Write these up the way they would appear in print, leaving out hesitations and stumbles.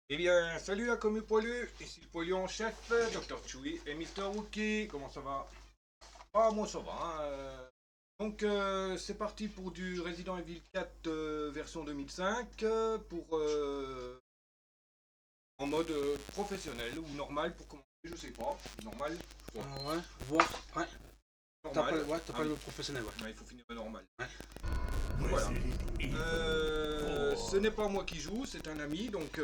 Eh bien, salut la commu poilu, ici le poilu en chef, Dr. Chewy et Mister Wookie, comment ça va? Ah, moi ça va, hein, Donc, c'est parti pour du Resident Evil 4 version 2005, en mode professionnel ou normal pour commencer, je sais pas, normal, quoi. Ouais, voir, ouais. Normal, T'as pas le professionnel, ouais. ouais, il faut finir le normal. Ouais. Voilà. Ce n'est pas moi qui joue, c'est un ami, donc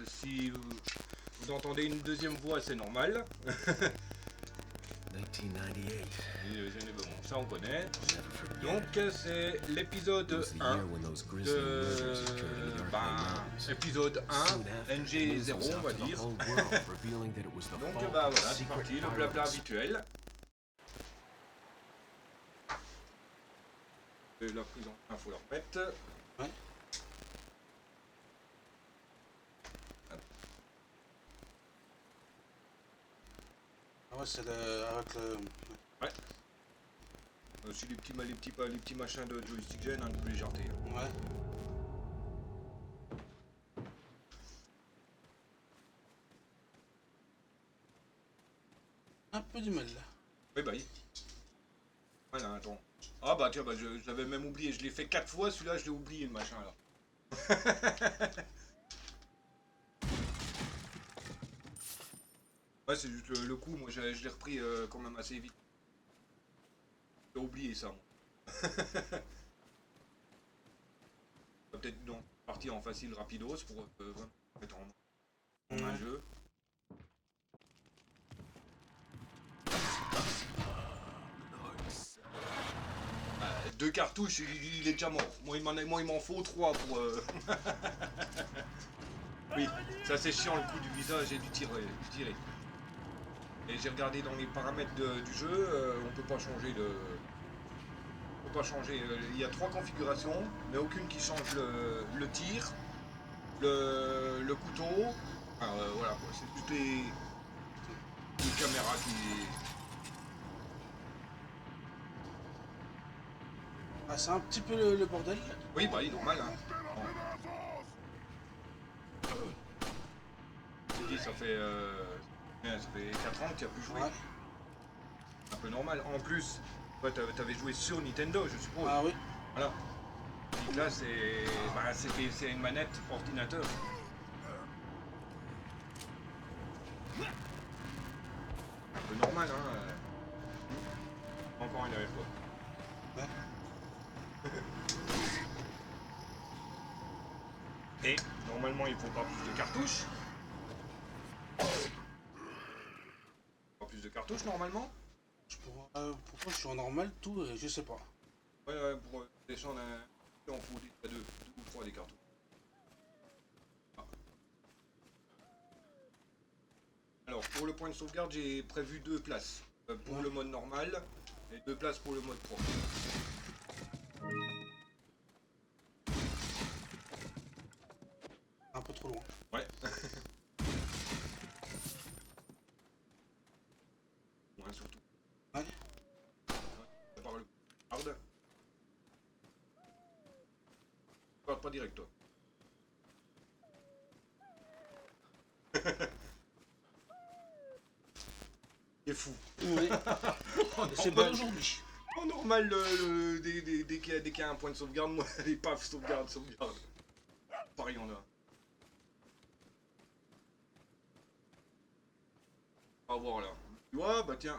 si vous entendez une deuxième voix, c'est normal. 1998. Bon, ça on connaît. Donc c'est l'épisode 1 épisode 1, NG0 on va dire. Donc bah voilà, c'est parti, le blabla habituel. La prise en main, faut la remettre. Ouais. Ah ouais, c'est avec le... Ouais. Aussi les petits machins de joystick gen, hein, de plus légèreté. Ouais. Un peu du mal là. Oui bah oui. Voilà, attends. Ah bah tiens, bah, je l'avais même oublié, je l'ai fait 4 fois, celui-là je l'ai oublié le machin là. Ouais, c'est juste le coup, moi je l'ai repris quand même assez vite. J'ai oublié ça, moi. Peut-être donc partir en facile rapidos pour vraiment mettre en un jeu. Deux cartouches, il est déjà mort. Moi, il m'en faut trois pour. Oui, ça c'est chiant le coup du visage et du tirer. Et j'ai regardé dans les paramètres du jeu, on peut pas changer de. On peut pas changer. Il y a trois configurations, mais aucune qui change le tir, le couteau. Enfin, voilà quoi, c'est toutes les caméras qui. Ah, c'est un petit peu le bordel. Oui, bah, il est normal, hein. Bon. Dit, ça fait 4 ans que tu as pu jouer. Ouais. Un peu normal. En plus, toi, t'avais joué sur Nintendo, je suppose. Ah oui. Voilà. Donc là, c'est une manette ordinateur. Un peu normal, hein. Encore une fois. Ouais. Et normalement, il faut pas plus de cartouches. Pas plus de cartouches normalement. Pourquoi je suis en normal tout, je sais pas. Ouais, pour descendre un. On faut deux ou trois des cartouches. Ah. Alors, pour le point de sauvegarde, j'ai prévu 2 places. Pour le mode normal et 2 places pour le mode pro. Un peu trop loin. Ouais. Ouais, surtout. Ouais. Ça parle hard. Parle pas direct, toi. C'est fou. Oui. C'est bon aujourd'hui. En normal, dès qu'il y a un point de sauvegarde, moi, les paf, sauvegarde. Pareil, on a. On va voir là. Tu vois, bah tiens.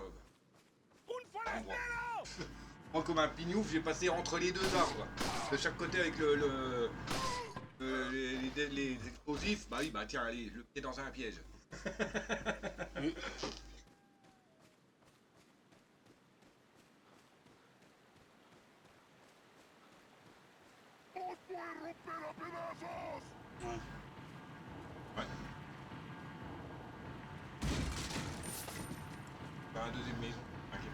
Moi, comme un pignouf, j'ai passé entre les deux arbres. De chaque côté avec les explosifs. Bah oui, bah tiens, allez, le pied dans un piège. Ouais. Ouais. Bah, un deuxième maison. T'inquiète.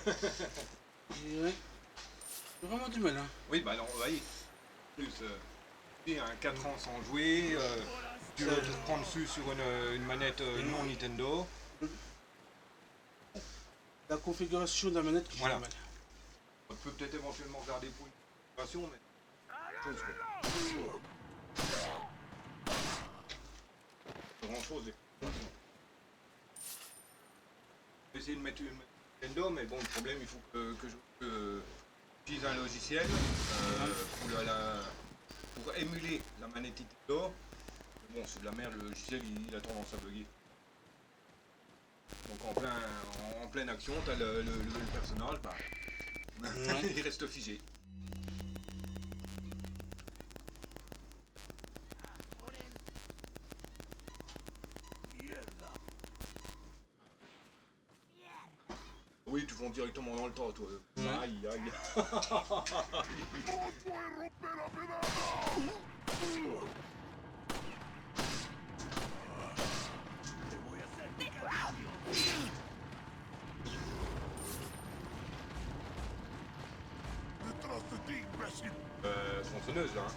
Ouais. J'ai vraiment du mal, hein. Oui, bah non, oui. Plus, tu sais, un 4 ans sans jouer, tu veux te prendre dessus sur une manette non Nintendo. La configuration de la manette que j'ai Voilà. du mal. On peut peut-être éventuellement regarder pour une configuration, mais. Chose, quoi. Pas grand chose. Je vais essayer de mettre une Nintendo, mais bon, le problème, il faut que j'utilise un logiciel pour émuler la manette Nintendo. Bon, c'est de la merde, le logiciel il a tendance à bugger. Donc en pleine action, t'as le personnage, bah, Ouais. il reste figé. Oui, tu fonces directement dans le tas, toi. Ouais. Aïe, aïe. Tronçonneuse, là. Hein.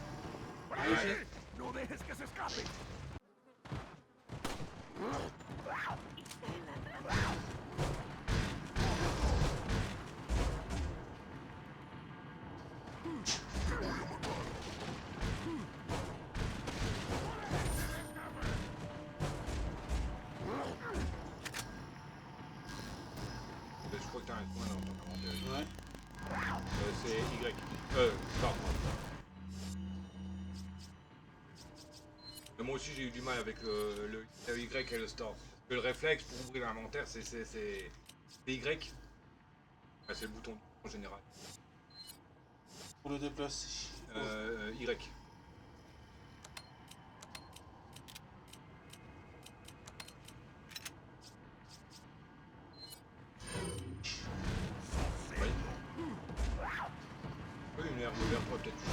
Ouais. No dejes que se escape. Je crois que t'as un coin dans ton inventaire. Ouais. C'est Y. Start. Moi aussi j'ai eu du mal avec le Y et le start. Parce que le réflexe pour ouvrir l'inventaire c'est Y. Enfin, c'est le bouton en général. Pour le déplacer. Y. Oui. Oui, une herbe vers toi peut-être.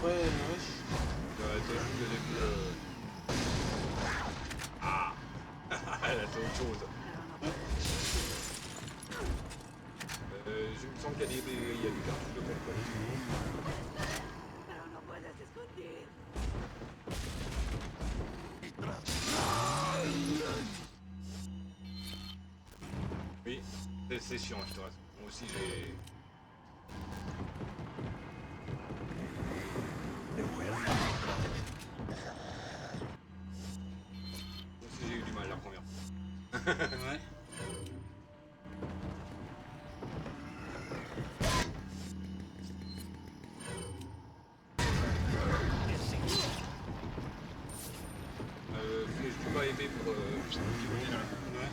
Ouais, ouais. T'as juste le début. Ah là c'est autre chose. Je me semble qu'il y a du cartouche de contrôle. Pero no puedes esconder. Oui, c'est chiant, je te rassure. Moi aussi j'ai. Moi aussi j'ai eu du mal la première fois. Ouais. Flèche du bas épée pour pivoter là. Ouais.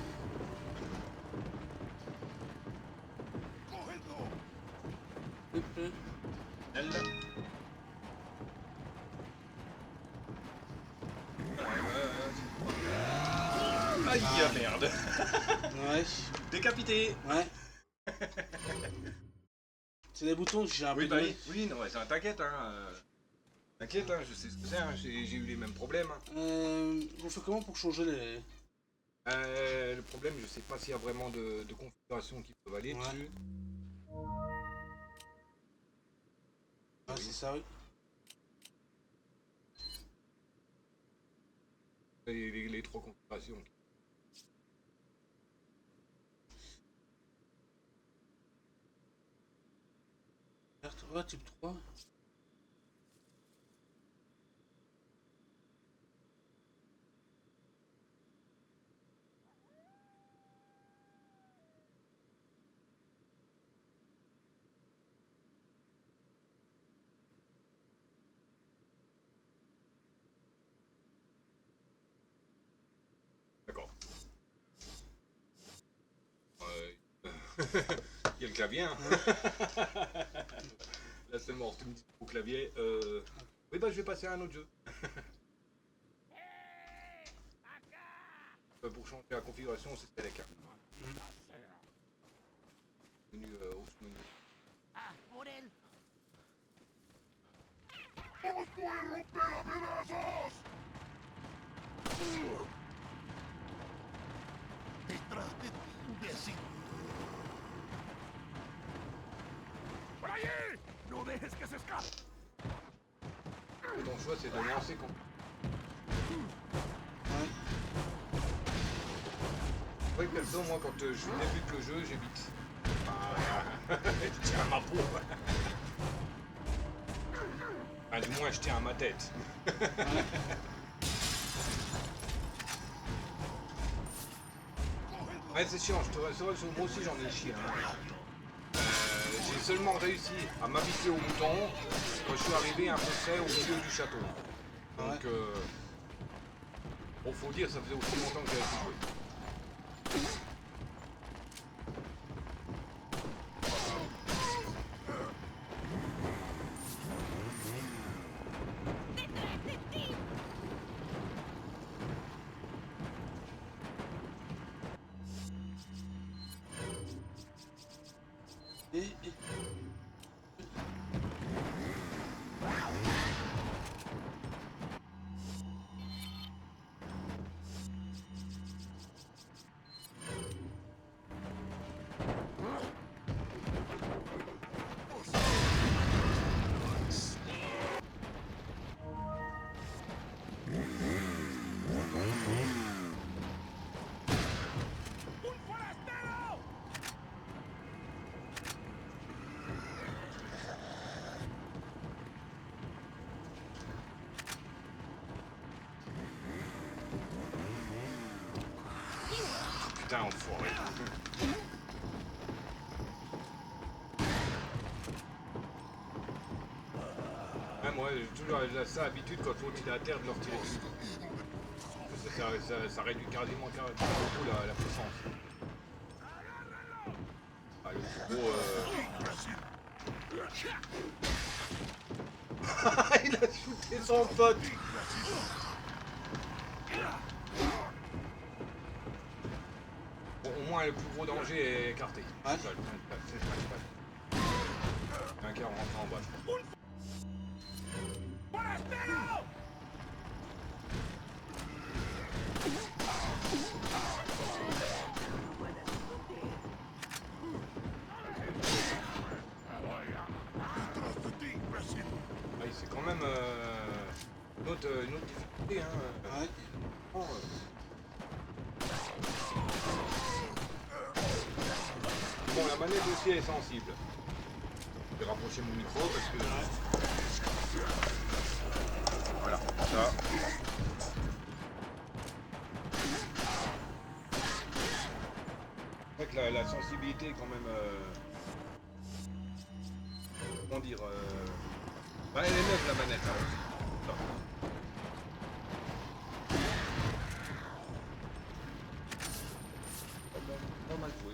Hop, là. Elle. Aïe, merde. Ouais. Décapité. Ouais. C'est les boutons que j'ai un Oui, peu bah de oui, oui, non, ouais, t'inquiète, hein. T'inquiète, hein, je sais ce que c'est, hein, j'ai eu les mêmes problèmes. Hein. On fait comment pour changer les. Le problème, je sais pas s'il y a vraiment de configuration qui peuvent aller Ouais. dessus. Ah, Oui. c'est ça, oui. Les trois configurations. Ouais, type 3. D'accord. Il y a le clavier, hein. Là, c'est mort, tu me dis au clavier. Oui, bah, je vais passer à un autre jeu. Pour changer la configuration, c'est Select. Menu, au menu. Ah, por él. Detrás de ti, imbécil. ¡Allí! ¡No dejes que se escape! Ton choix, c'est de lancer quand... Ouais. Oui, perso, moi, quand je débute le jeu, j'évite. Je tiens à ma peau. Enfin, du moins, je tiens à ma tête. Ouais, c'est chiant, je te rassure, moi aussi j'en ai chié. Hein. J'ai seulement réussi à m'habituer au bouton quand je suis arrivé à peu près au milieu du château. Donc, bon, faut dire, ça faisait aussi longtemps que j'avais pu jouer. Et... ¡Un forastero! Putain, enfoiré. Ouais, moi, j'ai toujours ça habitude quand faut tirer à terre de leur tirer dessus. Ça réduit quasiment beaucoup la puissance. Ah, le gros... Il a shooté son pote. Bon, au moins le plus gros danger est écarté. Ouais. C'est ça, c'est le principal. Un qui rentre en bas. ¡Forastero! Ah, c'est quand même une autre difficulté. Hein. Ouais. Oh, Bon, la manette aussi est sensible. Je vais rapprocher mon micro parce que... Voilà, ça. En fait, la sensibilité est quand même... Comment dire bah, elle est neuve la manette. Hein. Pas mal joué.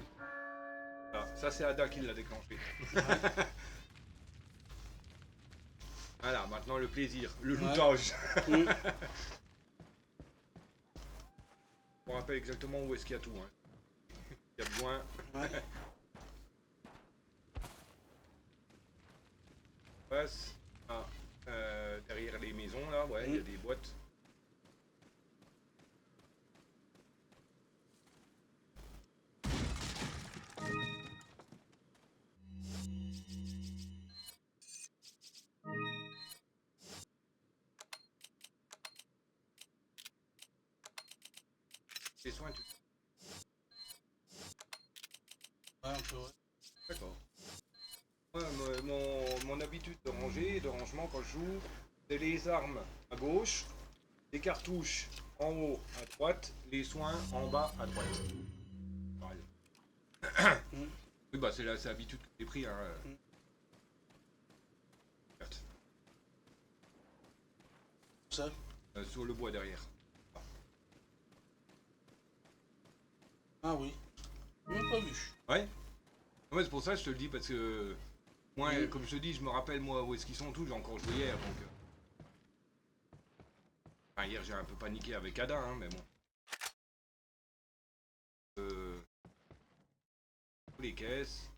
Ah, ça c'est Ada qui l'a déclenché. Voilà, maintenant le plaisir, le lootage. Oui. On rappelle exactement où est-ce qu'il y a tout. Hein. Il y a besoin. Ouais. On passe à, derrière les maisons là, ouais, il y a des boîtes. Les soins, tu... Ouais, un peu, ouais. D'accord. Ouais, mon habitude de ranger, de rangement quand je joue, c'est les armes à gauche, les cartouches en haut à droite, les soins en bas à droite. Pareil. Oui, bah c'est l'habitude que j'ai pris. Hein. Ça. Sur le bois derrière. Ah oui. Même pas vu. Ouais. Ouais, c'est pour ça que je te le dis parce que moi, comme je te dis, je me rappelle moi où est-ce qu'ils sont tous. J'ai encore joué hier, donc. Enfin, hier j'ai un peu paniqué avec Ada, hein, mais bon. Les caisses.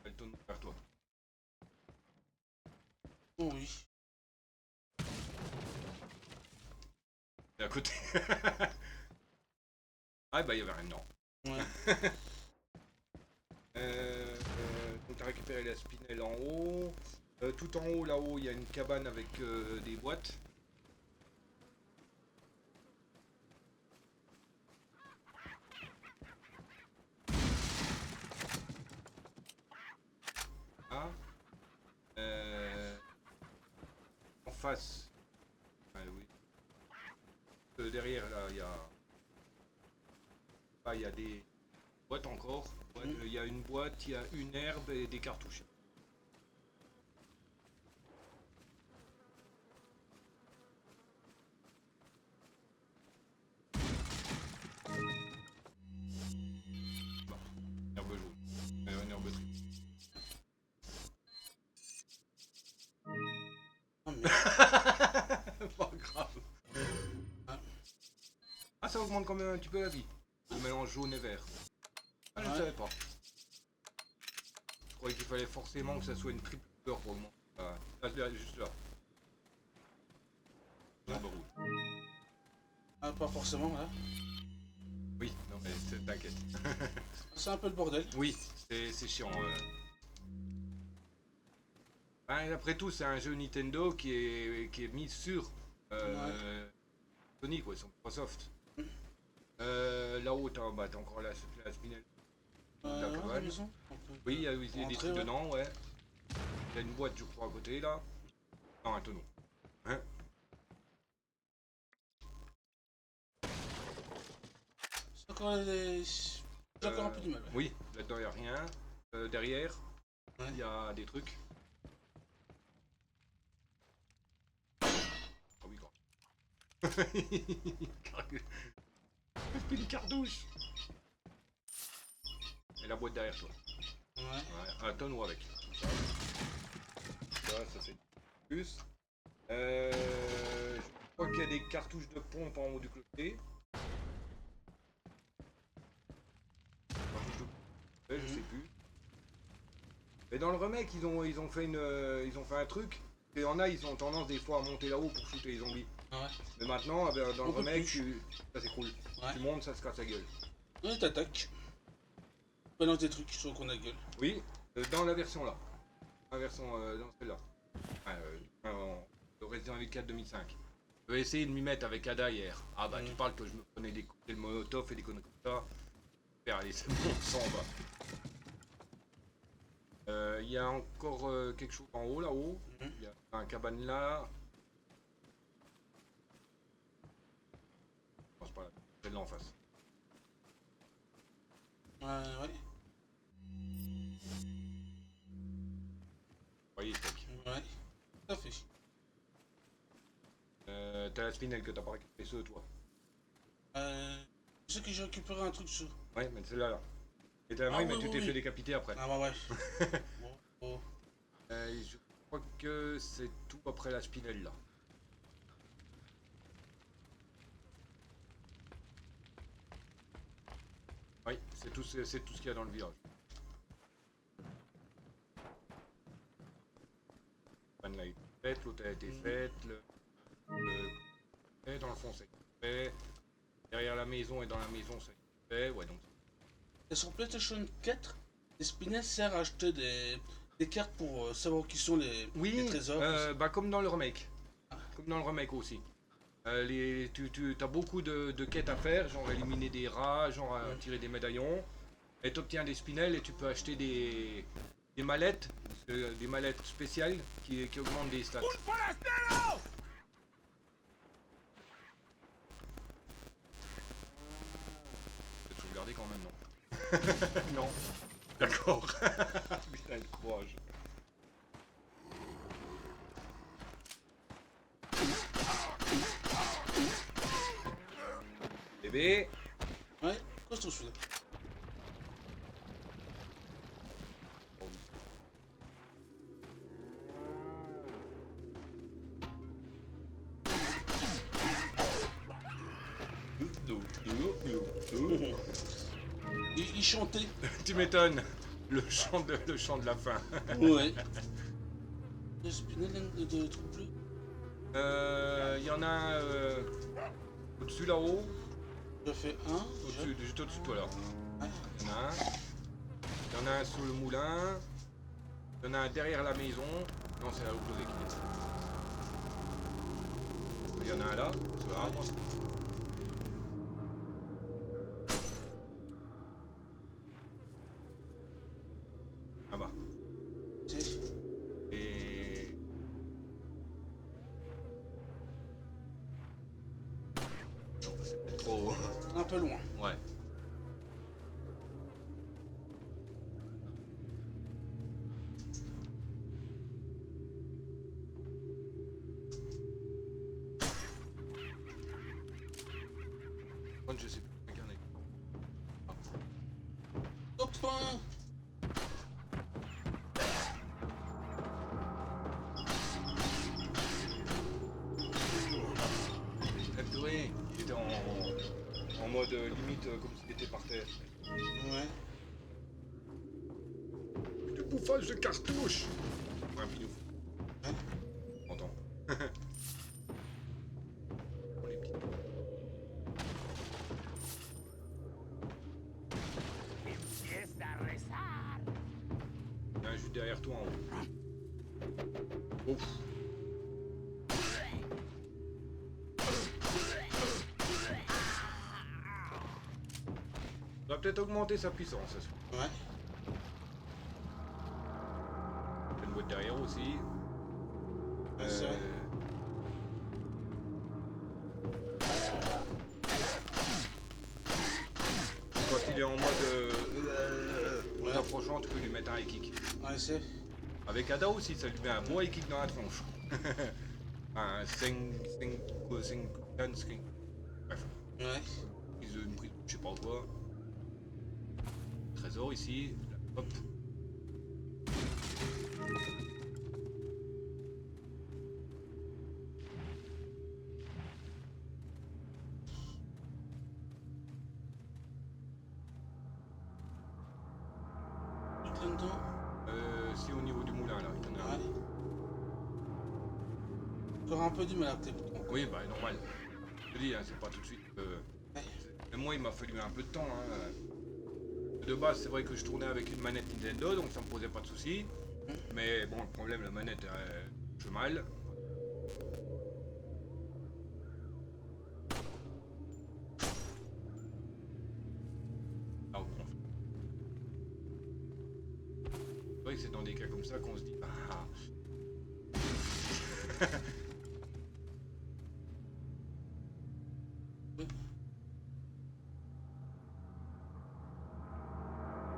Elle tourne vers toi. Oh oui. C'est à côté. Ah bah il y avait rien dedans. Ouais. Donc t'as récupéré la spinelle en haut. Tout en haut, là-haut, il y a une cabane avec des boîtes. Ah. En face. Ah, oui. Derrière, là, il y a... Ah, il y a des boîtes encore. Il y a une boîte, il y a une herbe et des cartouches. Bah, herbe jaune. Une herbe triste. Oh, mais... Pas grave. Ah, ça augmente quand même un petit peu la vie. Le mélange jaune et vert. Ah, je ne Ouais. savais pas. Je croyais qu'il fallait forcément que ça soit une triple couleur pour augmenter. Là, juste là. Herbe rouge. Ah, pas forcément, là. Oui, non mais t'inquiète. C'est un peu le bordel. Oui, c'est chiant. Hein, après tout, c'est un jeu Nintendo qui est mis sur Sony, quoi, sur Microsoft. Là-haut, t'as encore la spinelle. La Ouais, cabane. la maison. On peut Oui, il y a des rentrer, trucs ouais. dedans, ouais. Il y a une boîte, je crois, à côté, là. Non, un tonneau. Hein? C'est encore des... J'ai encore un peu du mal. Ouais. Oui, là-dedans, il n'y a rien. Derrière, Ouais. il y a des trucs. Ah oui, grand. Puis les cartouches. Et la boîte derrière toi. Ouais. Ouais, un tonneau avec. Ça fait plus. Je crois qu'il y a des cartouches de pompe en haut du clocher. Je sais plus. Mais dans le remake, ils ont fait un truc. Et en a, ils ont tendance des fois à monter là-haut pour shooter les zombies. Ouais. Mais maintenant, dans le On peut remake, plus. ça c'est cool. Ouais. Tu montes, ça se casse la gueule. Ouais, t'attaques. Balance des trucs sur qu'on a gueule. Oui, dans la version là. Dans la version, dans celle-là. Le Resident Evil 4 2005. Je vais essayer de m'y mettre avec Ada hier. Ah bah tu parles que je me prenais des cocktails Molotov et des conneries comme ça. Super, allez, c'est bon, on s'en va. Il y a encore quelque chose en haut là-haut. Il y a un cabane là. Non, c'est pas là. C'est là en face. Ouais. Vous voyez, steak. Ouais. Tout à fait. T'as la spinelle que t'as pas récupéré ceux toi. Je sais que j'ai récupéré un truc sur... Ouais, mais celle-là là. Et t'as la main, Ah, mais oui, tu oui, t'es oui. fait décapiter après. Ah bah ouais. Bon. Je crois que c'est tout après la spinelle là. Oui, c'est tout ce qu'il y a dans le village. La vanne a été faite, l'autre a été faite, dans le fond ça a été fait, derrière la maison et dans la maison ça a été fait, ouais donc. Et sur PlayStation 4, les spinels servent à acheter des cartes pour savoir qui sont les trésors. Bah comme dans le remake. Comme dans le remake aussi. Tu as beaucoup de quêtes à faire, genre éliminer des rats, genre tirer des médaillons. Et tu obtiens des spinels et tu peux acheter des mallettes, des mallettes spéciales qui augmentent des stats. ¡Un forastero! Tu peux sauvegarder quand même, non? Non. D'accord. Putain, le courage. Bébé. Ouais, quoi je trouve celui-là? Il chantait. Tu m'étonnes. Le chant de la fin. Ouais. Le spinel de trucs bleus. Il y en a un au-dessus là-haut. Je fais un. Au-dessus, juste au-dessus de toi là. Ouais. Il y en a un. Il y en a un sous le moulin. Il y en a un derrière la maison. Non, c'est à l'opposé qui est. Il y en a un là, sur l'arbre. Ah bah. Si. Et... Non, c'est peut-être trop... Un peu loin. Ouais. Je sais plus. Regardez. Copain. La purée, il était en mode limite comme s'il était par terre. Ouais. Du bouffage de cartouche. Ouais, un pinouf. Ouais. On entend. Oh, les petits. Empieza a rezar. Il y en a un juste derrière toi en haut. Ouf. On va peut-être augmenter sa puissance. Ça se fait. Ouais. Il y a une boîte derrière aussi. C'est vrai. Quand il est en mode approchant, tu peux lui mettre un high kick. Ouais, c'est. Avec Ada aussi, ça lui met un bon high kick dans la tronche. Un 5 bref, Ouais. une prise, je sais pas quoi. Trésor ici. Hop. Tout là-dedans. Si au niveau du moulin là, il y en a un. Ouais. J'aurais un peu du mal avec tes boutons. Oui, bah normal. Je te dis, hein, c'est pas tout de suite. Ouais. Même moi, il m'a fallu un peu de temps. Hein. De base, c'est vrai que je tournais avec une manette Nintendo, donc ça me posait pas de soucis. Mais bon, le problème, la manette, je mal. Ah, bon. C'est vrai que c'est dans des cas comme ça qu'on se dit. Ah.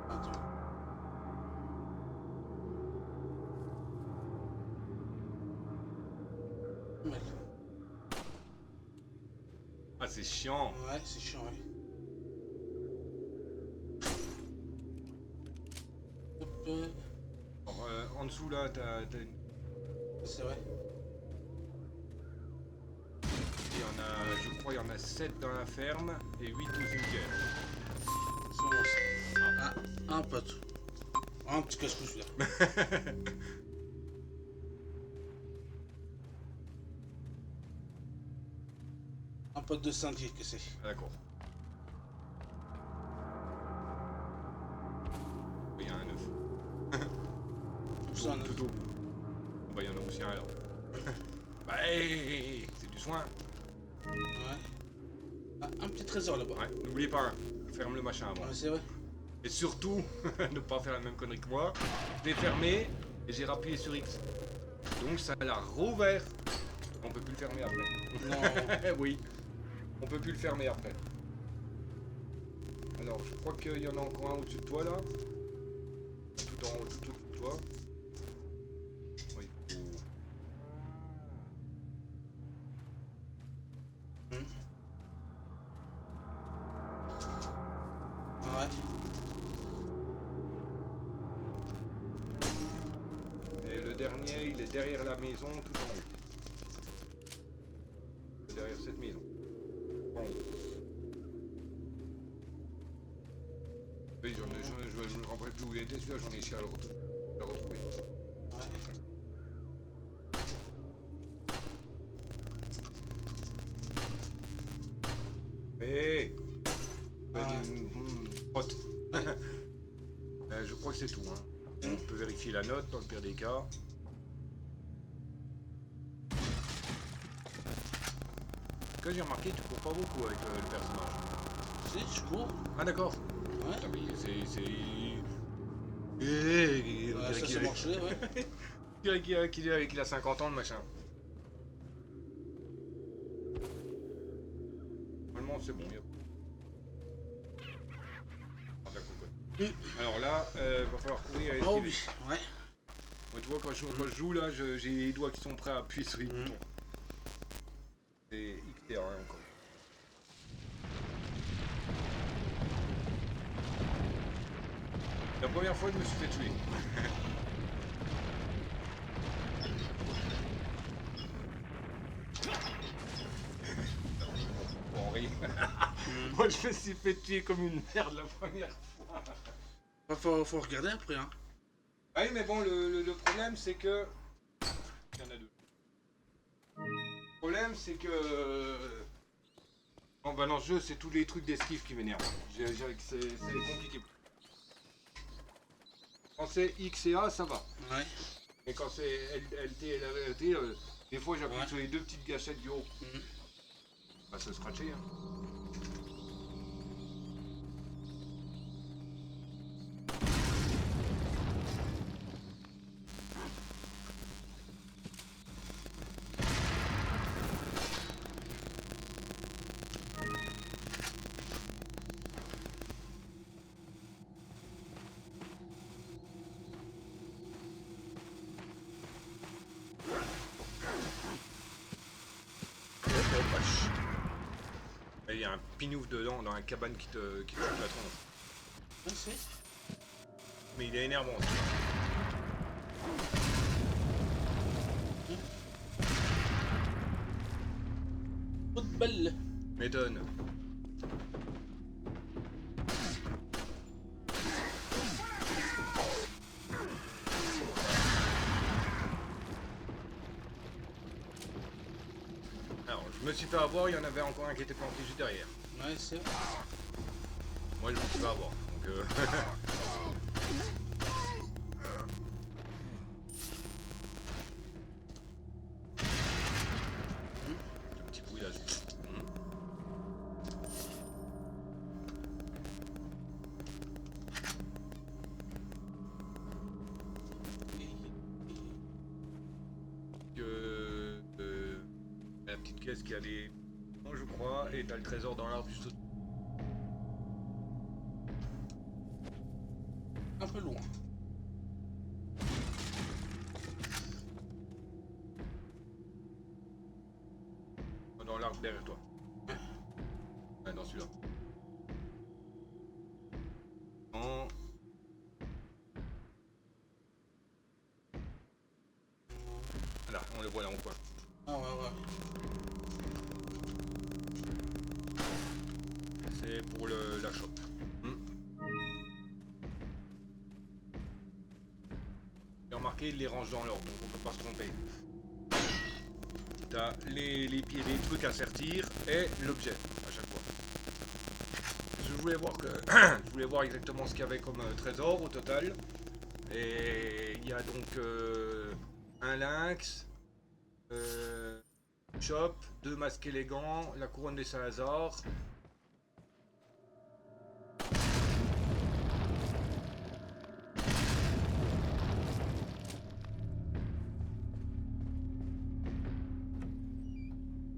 Attends. Merde. Ah, c'est chiant. Ouais, c'est chiant, ouais. Hop, Alors, en dessous là, t'as une... c'est vrai. Il y en a, je crois, il y en a 7 dans la ferme et 8 au cimetière. C'est bon ça. Ah, un pote. Un petit casse-couche là. Un pote de Saint-Dié, que c'est. Ah, d'accord. Il y a un œuf. Tout ça, un œuf. Tout au bout. Ah bah, il y en a aussi un là. Bah, hey, c'est du soin. Ouais. Ah, un petit trésor là-bas. Ouais, n'oublie pas, hein, ferme le machin avant. Ouais, c'est vrai. Et surtout, ne pas faire la même connerie que moi. Je l'ai fermé et j'ai rappuyé sur X. Donc ça l'a rouvert. On peut plus le fermer après. Non. Oui. On peut plus le fermer après. Alors, je crois qu'il y en a encore un au-dessus de toi là. Tout en haut, tout au-dessus de toi. Oui, faut... Ouais. Et le dernier, il est derrière la maison, tout en haut. Derrière cette maison. En haut. Oui, je me rappelle plus où il était, celui-là, j'en ai chié à le retrouver. Ouais. Hé, crois que c'est tout. Hein. On peut vérifier la note dans le pire des cas. Ce que j'ai remarqué, tu cours pas beaucoup avec le personnage. Si, je cours. Ah d'accord. Ouais. Ah, mais c'est... Ça s'est marché, ouais. On dirait qu'il a 50 ans, le machin. Normalement, c'est bon. Alors là, va falloir courir et Oh esquiver. oui, ouais. Moi, tu vois, quand je joue, là, j'ai les doigts qui sont prêts à appuyer sur les boutons. C'est XR, hein, encore. La première fois, je me suis fait tuer. Bon, rire. Moi, je me suis fait tuer comme une merde la première fois. Faut regarder après, hein. Ah oui, mais bon, le problème, c'est que... Il y en a deux. Le problème, c'est que... Bon, bah, dans ce jeu, c'est tous les trucs d'esquive qui m'énervent. C'est compliqué. Quand c'est X et A, ça va. Ouais. Mais quand c'est LT et LT, des fois, j'appuie sur les deux petites gâchettes du haut. Bah, se scratcher, hein. Il y a un pinouf dedans, dans la cabane qui te fout la tronche. Je sais. Mais il est énervant. Trop de belle. M'étonne. Alors, je me suis fait avoir, il y en avait encore un qui était planté juste derrière. Ouais, c'est. Moi, je me suis fait avoir. Donc, le petit bruit là. La petite caisse qui a les... je crois, et t'as le trésor dans l'arbre juste au... Un peu loin. Dans l'arbre derrière toi. Ouais, dans celui-là. Non. Voilà, on le voit là en coin. Ah ouais, ouais. C'est pour la shop. J'ai remarqué, il les range dans l'ordre, donc on peut pas se tromper. T'as les trucs à sertir et l'objet à chaque fois. Je voulais voir je voulais voir exactement ce qu'il y avait comme trésor au total. Et il y a donc un lynx, shop, 2 masques élégants, la couronne des Saint-Lazare.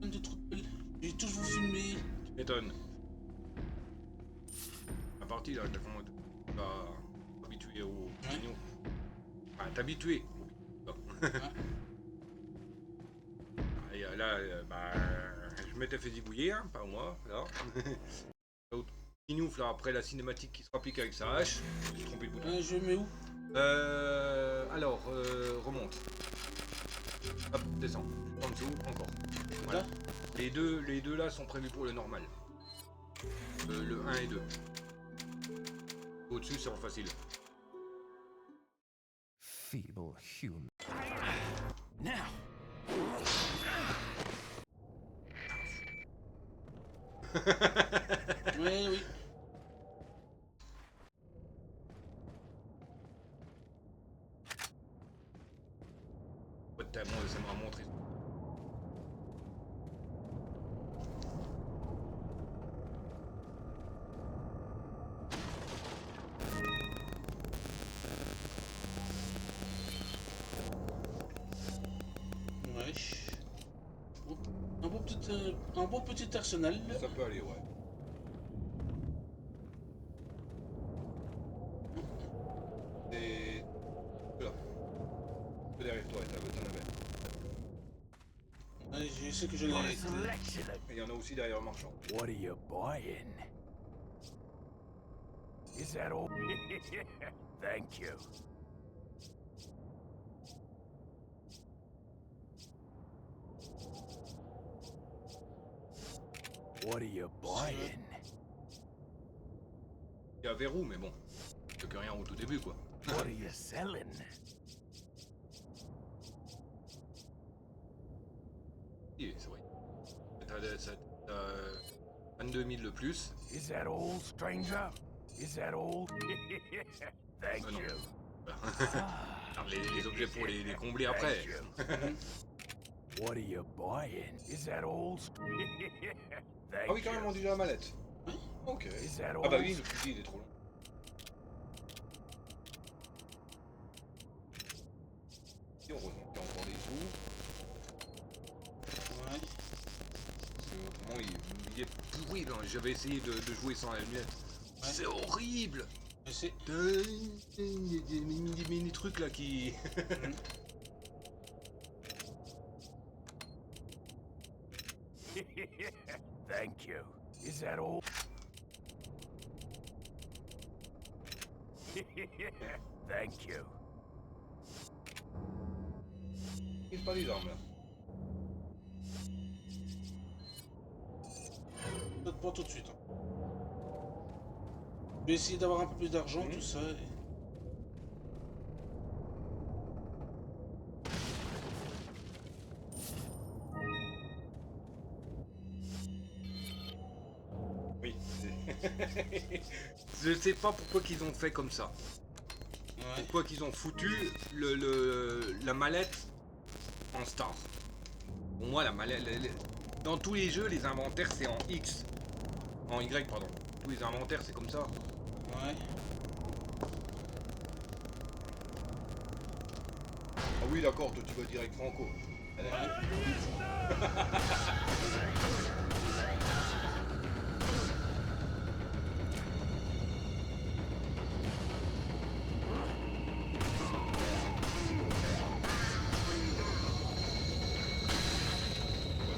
De trop de belle. J'ai tous vous filmé. Tu m'étonnes. La partie là, t'as comment t'habitué au pignon. Enfin, t'habitué. Et là, bah, je m'étais fait zigouiller, hein, pas moi, là. L'autre pignouf là, après la cinématique qui se rapplique avec sa hache. Je me suis trompé de bouton. Je mets où? Alors, remonte. Hop, descends. En dessous, encore. Voilà. Les deux là sont prévus pour le normal. Le 1 et 2. Au-dessus, c'est en facile. Feeble human. Now. Oui, oui. tellement ça m'a montré. Ouais. Un beau petit arsenal. Ça peut aller, ouais. Et là. Derrière toi, t'en avais. Ouais, je sais que je l'ai. Got a selection of Et il y en a aussi derrière le marchand. what are you buying? Is that all? Thank you. What are you buying? Il y a verrou, mais bon. Il n'y a que rien au tout début, quoi. What are you selling? Oui, c'est vrai. T'as 22 000 de plus. Is that all, stranger? Is that all? Thank non. you. Alors, les objets pour les combler après. Thank you. What are you buying? Is that all? Thank Ah oui, quand même, on you. dit la mallette. Ok. Is that all? Ah bah oui, le fusil, il est trop long. Et heureusement qu'il y a encore des sous. Ouais. Parce que autrement, il est pourri. J'avais essayé de jouer sans la lunette. Ouais. C'est horrible. Je sais. Des mini trucs là qui... Thank you. Is that all? Thank you. Il pas des armes là. Peut-être pas tout de suite. Hein. Je vais essayer d'avoir un peu plus d'argent, tout ça. Oui. Je sais pas pourquoi qu'ils ont fait comme ça. Ouais. Pourquoi qu'ils ont foutu la mallette en star. Pour moi, la mallette... Dans tous les jeux, les inventaires, c'est en X. En Y, pardon. Tous les inventaires, c'est comme ça. Ouais. Ah oui, d'accord, toi tu vas direct Franco.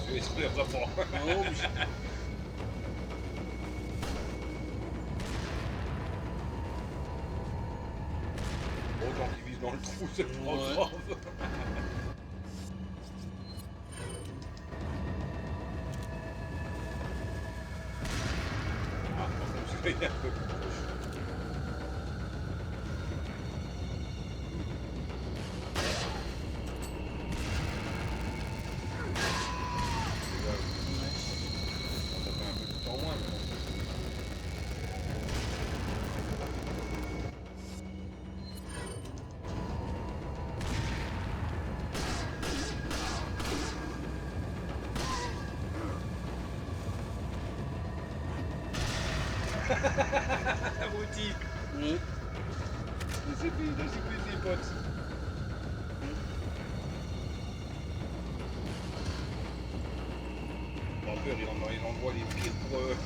Je vais se faire rapport. Oh oui. Autant qu'ils visent dans le trou, c'est pas Ouais. grave. Ah, par contre, celui-là, il est un peu plus proche. Ça fait un peu de temps en moins, mais bon. Abruti. Oui. Laissez plus les potes. Mon père, il rentre dans les endroits les pires pour eux.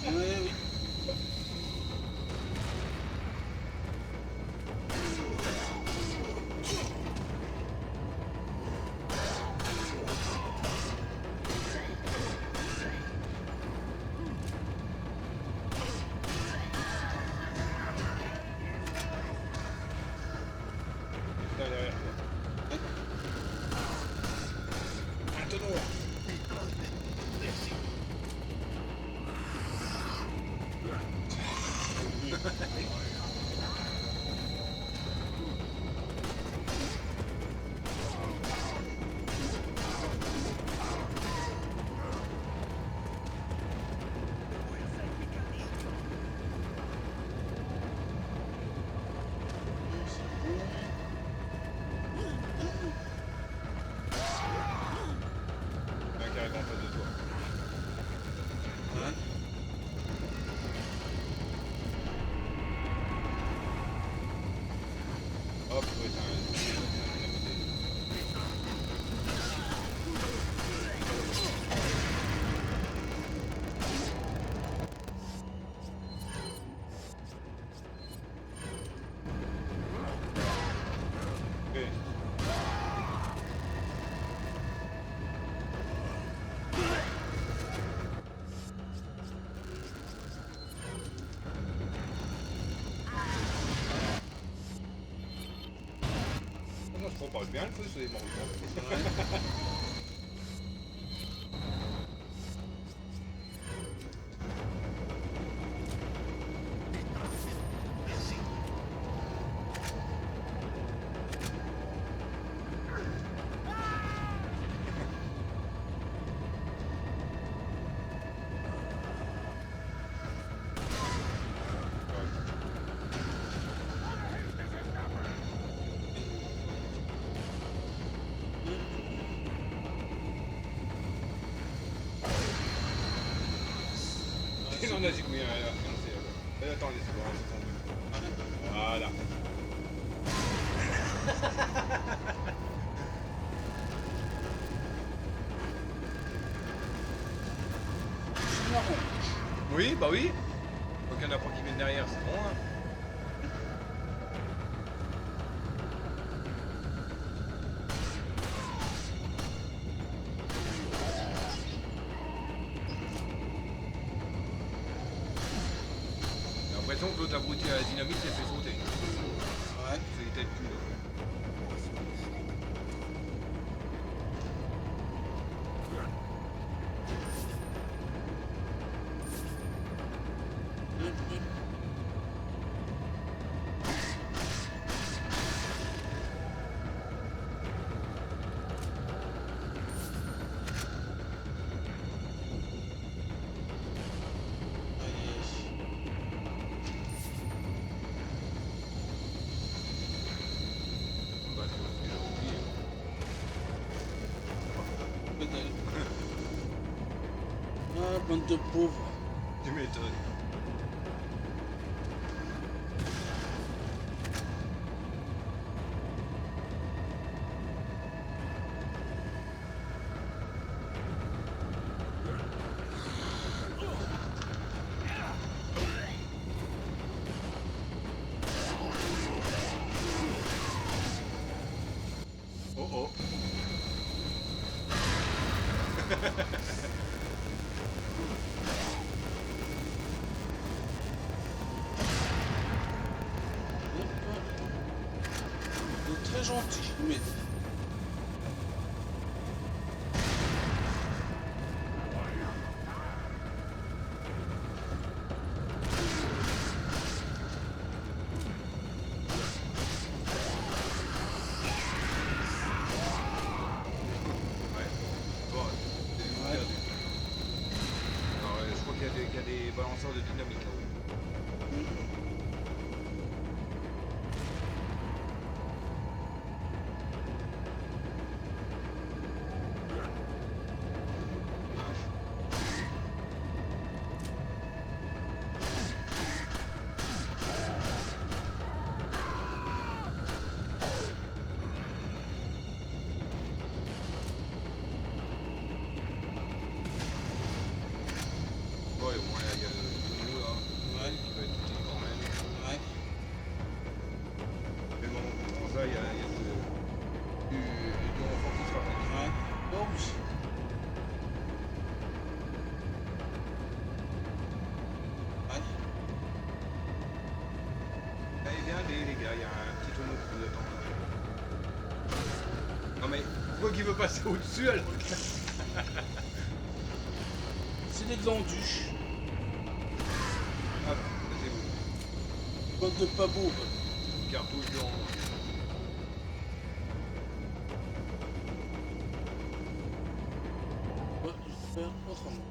Oui, oui. Là, derrière toi. Un tonneau. Ok. On se propage bien le feu sur les membres. On a dit combien attendez, c'est bon, c'est tendu. Voilà. C'est marrant. Oui, bah oui. Donc il y en a pas qui viennent derrière, c'est bon. Hein. J'ai l'impression que l'autre abruti à la dynamite s'est fait sauter. Ouais. C'est les têtes plus là. Bah, c'est déjà oublié. Ah, bande de pauvres. Tu m'étonnes. Oh oh. Il est très gentil, mais... Ouais. Bon, c'est du Ouais. perdu. Alors, je crois qu'il y a des balanceurs de dynamite là-haut. Ouais, au moins il y a le tonneau là, Ouais. qui va être utile quand même. Ouais. Mais bon, comment ça, il y a du renfort qui se rapproche. Ouais. Oh oui. Ouais. Allez, bien aider les gars, il y a un petit tonneau qui vous attend là. Non mais, pourquoi qu'il veut passer au-dessus alors? C'est des glandus. Ah, ça c'est vous. Bande de pas pauvres. Cartouche de renfort. Ouais, je vais faire autrement.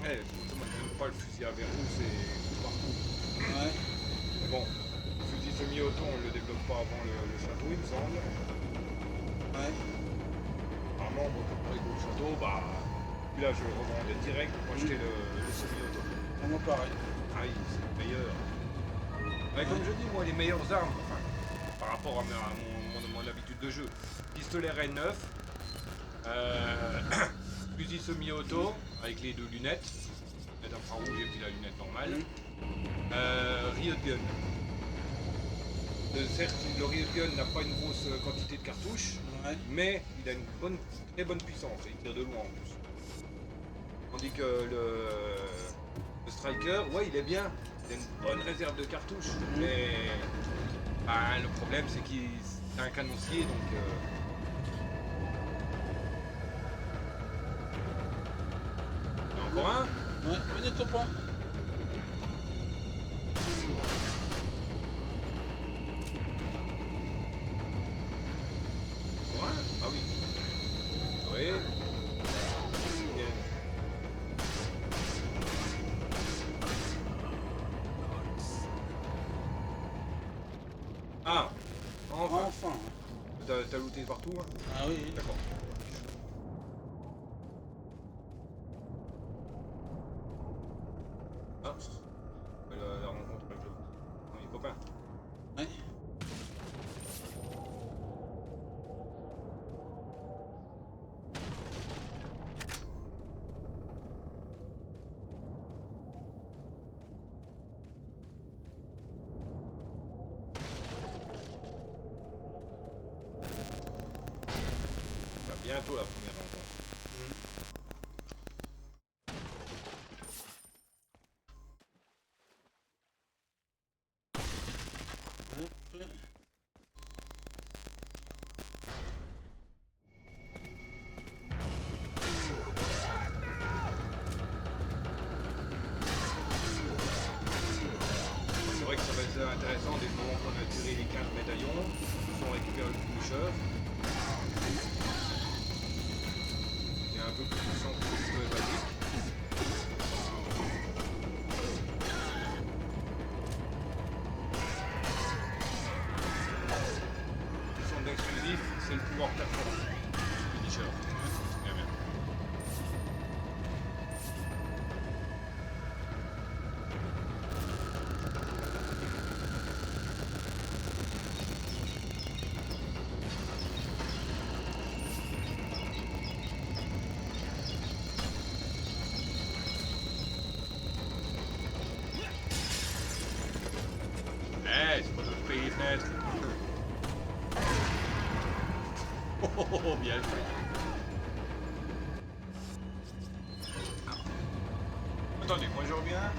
Ouais, justement, ils n'aiment pas le fusil à verrou, c'est partout. pas avant le château, il me semble. Ouais. Apparemment, bon, pour les gros châteaux, bah. Puis là, je revendais direct pour acheter le semi-auto. Moi pareil. Ah oui, c'est le meilleur. Ouais, comme je dis, moi, les meilleures armes, enfin, par rapport à mon habitude de jeu. Pistolet Ren 9, fusil semi-auto avec les 2 lunettes, lunette infrarouge et puis la lunette normale. Riot Gun. Certes, le Riot Gun n'a pas une grosse quantité de cartouches, Ouais. mais il a une très bonne puissance et il tire de loin en plus. Tandis que le Striker, ouais, il est bien. Il a une bonne réserve de cartouches, mais bah, le problème c'est qu'il c'est un canoncier, donc il y en a encore un. Ouais, venez copain. Encore un. Ah oui. Oui. Ah, enfin. Enfin. T'as looté partout, hein? Ah oui. D'accord. Ah, la rencontre avec les copains. Ouais. Bah, bientôt la première rencontre. Hop. C'est vrai que ça va être intéressant dès le moment qu'on a tiré les 15 médaillons, on récupère le finisher. Il est un peu plus puissant que le pistolet basique. Son exclusif, c'est le pouvoir performant. Finisher. Bien, bien. Eh, c'est pas de payer les fenêtres. Oh, bien joué. Attendez, moi je reviens.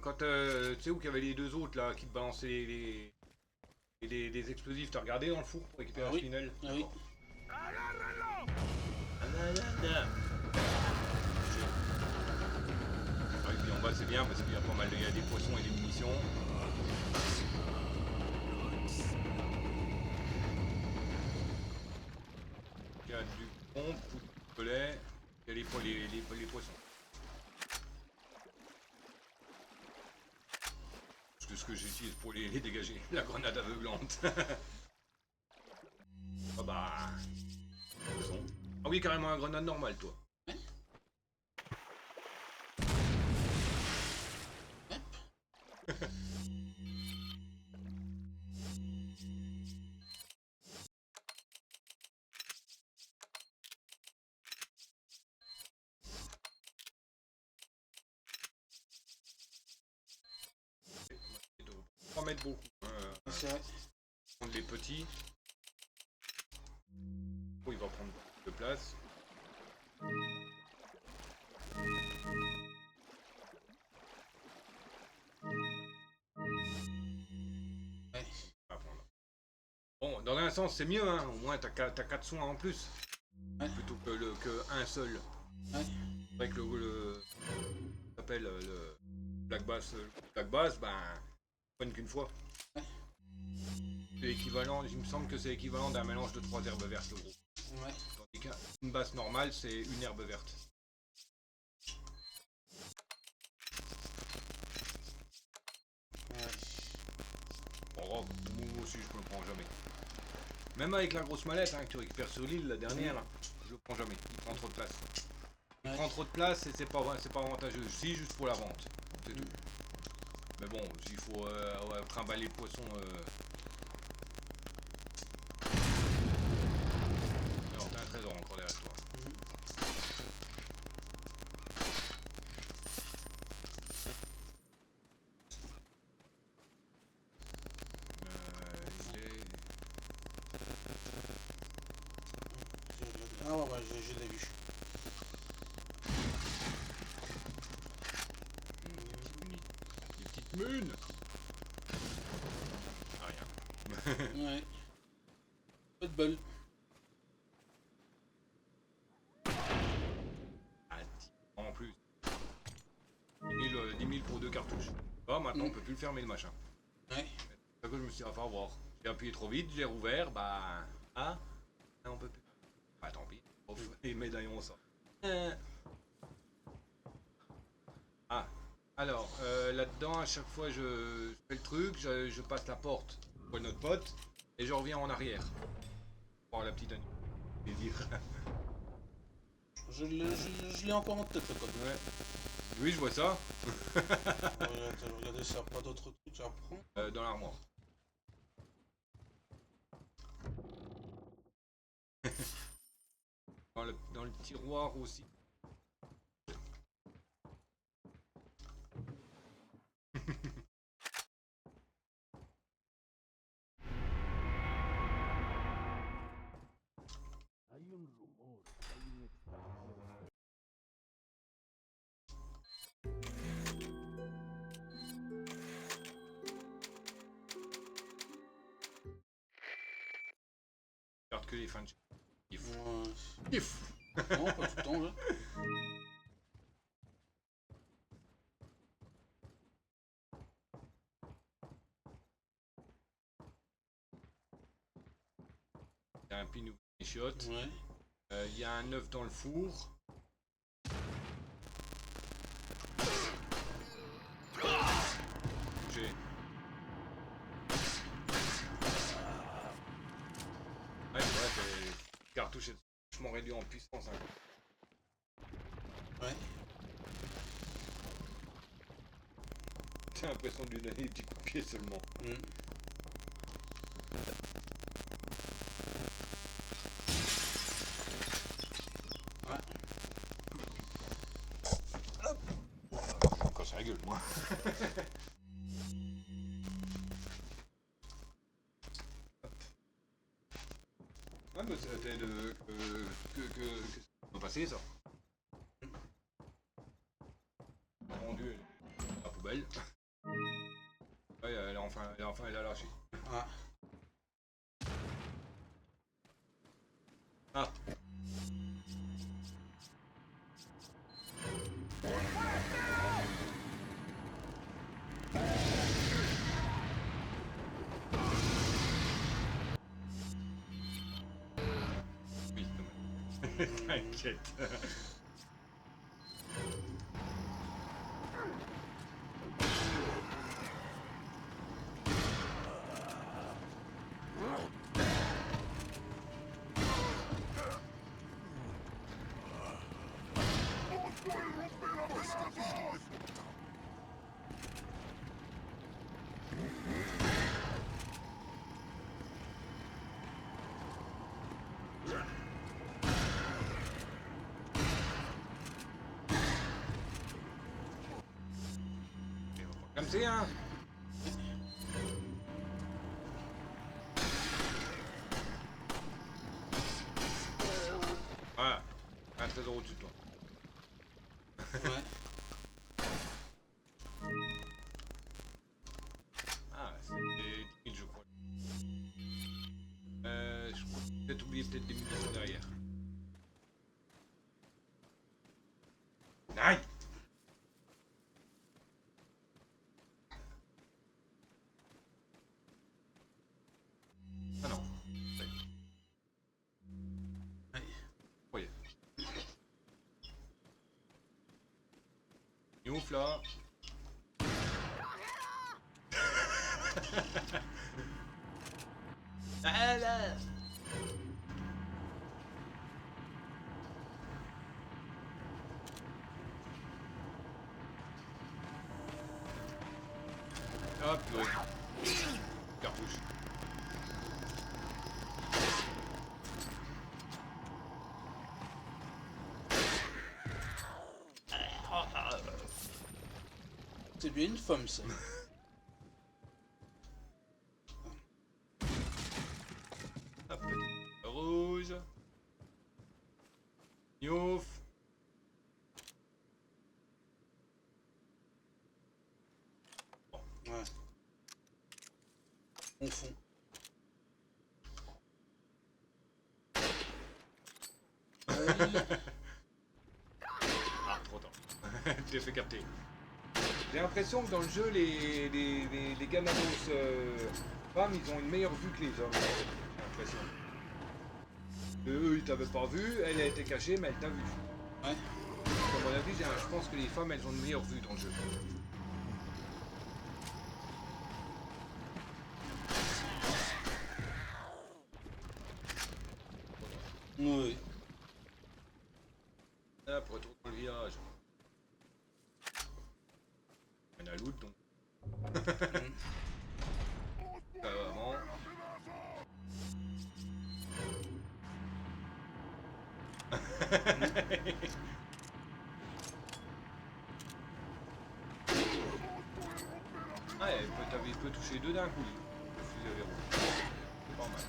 quand tu sais où qu'il y avait les deux autres là qui te balançaient les explosifs, t'as regardé dans le four pour récupérer Ah la oui. spinelle? Ah oui. Ah là là là. Ah, et puis en bas c'est bien parce qu'il y a pas mal, il y a des poissons et des munitions. Il y a du pompe ou du pellet, il y a les poissons. C'est ce que j'utilise pour les dégager, la grenade aveuglante. Ah bah... poisson. Ah oui, carrément un grenade normale toi. Pas mettre beaucoup. C'est vrai. Prendre les petits. Oh, il va prendre de place. Ouais. Ah, voilà. Bon, dans un sens c'est mieux, hein. Au moins t'as 4 soins en plus. Ouais. Plutôt que un seul. Ouais. C'est vrai que le s'appelle le Black Bass, ben, prenne qu'une fois. Ouais. C'est équivalent, il me semble que c'est équivalent d'un mélange de 3 herbes vertes le gros. Ouais. Tandis qu'une basse normale c'est une herbe verte. Ouais. Oh, moi aussi je me le prends jamais. Même avec la grosse mallette hein, que tu récupères sur l'île, la dernière là, je le prends jamais, il prend trop de place. Il prend trop de place et c'est pas avantageux. Si, juste pour la vente, c'est tout. Mais bon, s'il faut trimballer le poisson... Alors t'as un trésor encore derrière toi. Il est... Ah ouais, ouais, je l'ai vu. Des petites munes. Ah, rien. Ouais. Pas de bol. Ah, 10 en plus. 10 000 pour 2 cartouches. Ah, maintenant on peut plus le fermer le machin. Ouais. C'est ça que je me suis dit, à voir. J'ai appuyé trop vite, j'ai rouvert, bah... Ah, on peut plus. Bah tant pis. Les médaillons ça. Ah, alors, là-dedans, à chaque fois je fais le truc, je passe la porte pour notre pote, et je reviens en arrière. Pour la petite plaisir. Je l'ai encore en tête le code. Ouais. Oui, je vois ça. Regardez, ça pas d'autres trucs à prendre. Dans l'armoire. Dans le tiroir aussi. Regarde que les fins de... Il faut. Ouais. Il faut. Non, pas tout le temps là. Il y a un pinou qui chiotte. Ouais. Il y a un œuf dans le four. J'ai... Ouais, c'est vrai que les cartouches est vachement réduit en puissance. Hein. Ouais. J'ai l'impression de lui donner des petits coups de pied seulement. Ouais. Hop. Je me casse la gueule, moi. Ah, mais c'était de... que ça va passer, ça. Rendu à la poubelle. Ah. Oui, non mais... T'inquiète. Comme c'est, hein. Voilà. Un trésor au-dessus de toi. Ouais. Ah, c'était 10 000, je crois. Je crois que j'ai peut-être oublié peut-être des munitions derrière. Aïe! Ah non. Ouais. Oui. Ouf là. Ah là. Hop, oui. Cartouche. C'est bien une femme, ça. Hop, petit rouge. Youf. Ouais. On fond. Ah, trop tard. Je l'ai fait capter. J'ai l'impression que dans le jeu, les Ganados femmes, ils ont une meilleure vue que les hommes. J'ai l'impression. Eux, ils t'avaient pas vu, elle a été cachée, mais elle t'a vu. Ouais. À mon avis, je pense que les femmes, elles ont une meilleure vue dans le jeu. Oui. Hop, retour dans le village. On a loot donc. Ça va avant. Ouais, il peut toucher deux d'un coup, lui. Le fusil à verrou. C'est pas mal.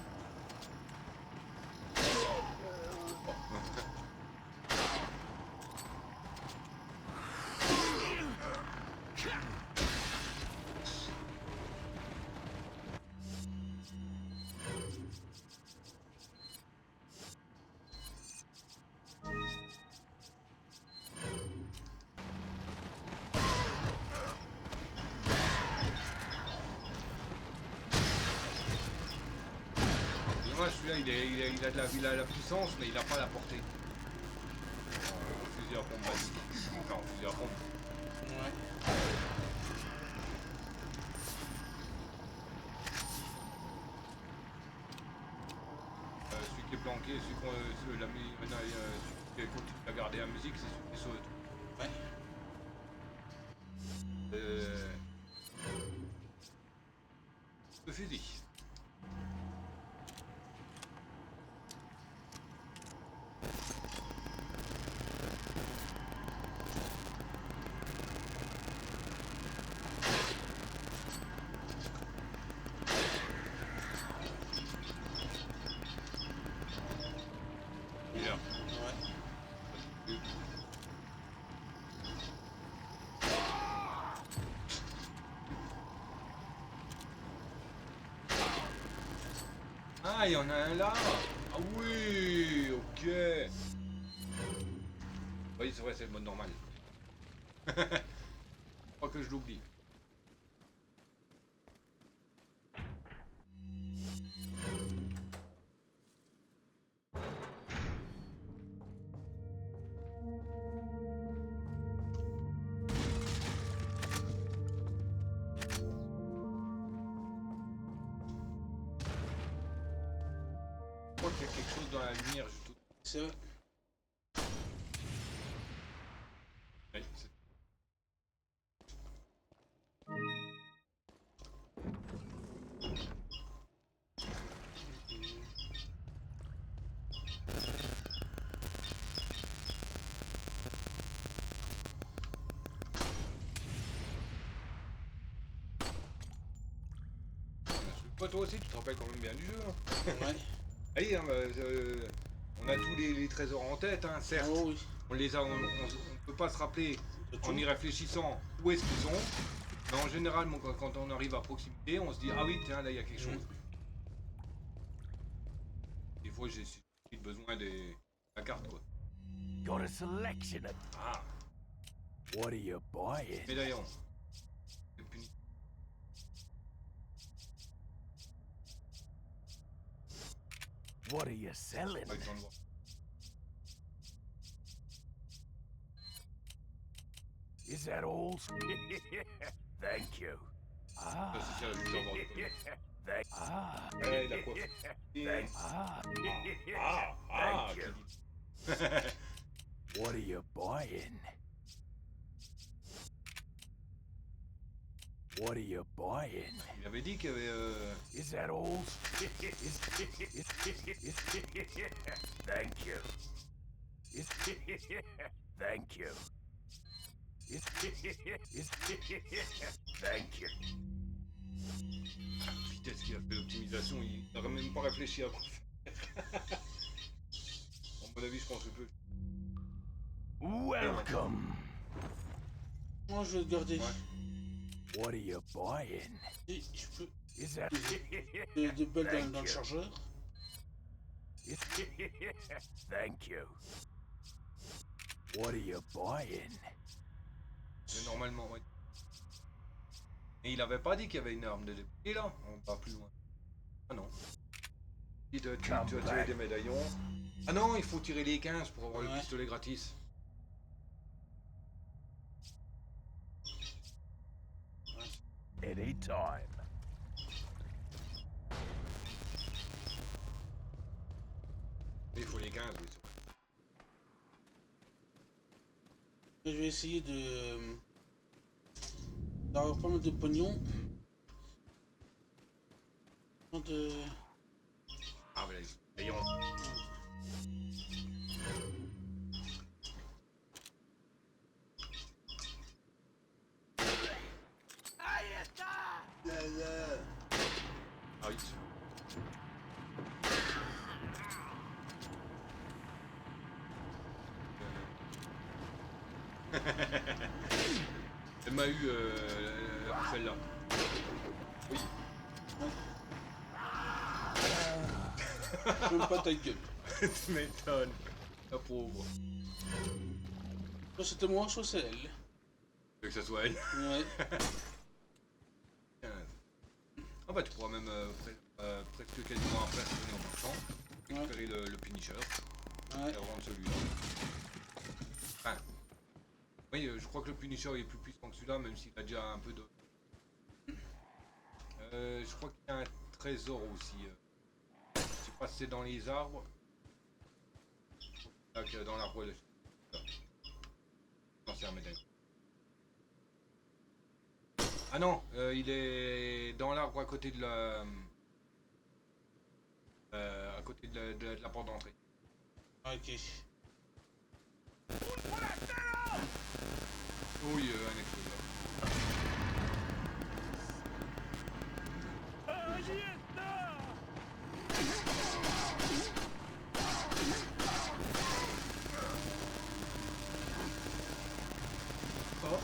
Dommage, celui-là, il a la puissance, mais il a pas la portée. Fusil à pompe basique. Non, fusil à pompe. Ouais. Celui qui est planqué, celui qui continue à garder la musique, c'est celui qui saute. Ouais. Le fusil. Il est là. Ouais. Ah, il y en a un là. Ah oui, oui, c'est vrai, c'est le mode normal. Je crois que je l'oublie. Je crois qu'il y a quelque chose dans la lumière, je tout. C'est vrai. Oui, c'est- toi aussi, tu te rappelles quand même bien du jeu. Hein. Ouais. Allez, hein, on a tous les trésors en tête, hein, certes. Oh oui. On les a, on peut pas se rappeler De en y tout. réfléchissant où est-ce qu'ils sont. Mais en général, quand on arrive à proximité, on se dit ah oui, tiens, là il y a quelque chose. Des fois, j'ai besoin de la carte quoi. Got a selection of. Ah, What are you buying? médaillon. Et puis, What are you selling? pas eu le temps de voir. Is that all? Thank you. Ça, Ah. c'est ça, juste avoir le truc. Ah. Ouais, la coiffe. Et- Ah. Ah, Thank you. qui dit. What are you buying? What are you buying? Il avait dit qu'il y avait. Is that all? Thank you. Thank you. Thank you. Vitesse qui a fait l'optimisation, il n'aurait même pas réfléchi à quoi faire. À mon avis, je pense que je peux. Welcome. Moi, je vais le garder. Ouais. What are you buying? Et je peux. Is that Des balles dans le chargeur. Thank you. What are you buying? Mais normalement, ouais. Et il avait pas dit qu'il y avait une arme de débouché là. On va plus loin. Ah non. Tu dois tirer des médaillons. Ah non, il faut tirer les 15 pour avoir le Ouais. pistolet gratis. Anytime. Mais il faut les 15, oui. c'est vrai. Je vais essayer de. D'avoir pas mal de pognon. De. Ah, mais là, les médaillons. Ah oui. Elle m'a eu celle-là. Oui. Même pas ta gueule. Tu m'étonnes. La pauvre. Soit c'était moi, soit c'est elle. Que ça soit elle. Ouais. 15. Ah bah tu pourras même presque quasiment après retourner au marchand, récupérer le Punisher Ouais. et revendre celui-là. Enfin, oui, je crois que le Punisher est plus puissant que celui-là, même s'il a déjà un peu de... je crois qu'il y a un trésor aussi. Je sais pas si c'est dans les arbres. Là, dans l'arbre, là. Non, c'est un médaille. Ah non, il est dans l'arbre à côté de la... à côté de la porte d'entrée. Ok. Oui, un exploseur.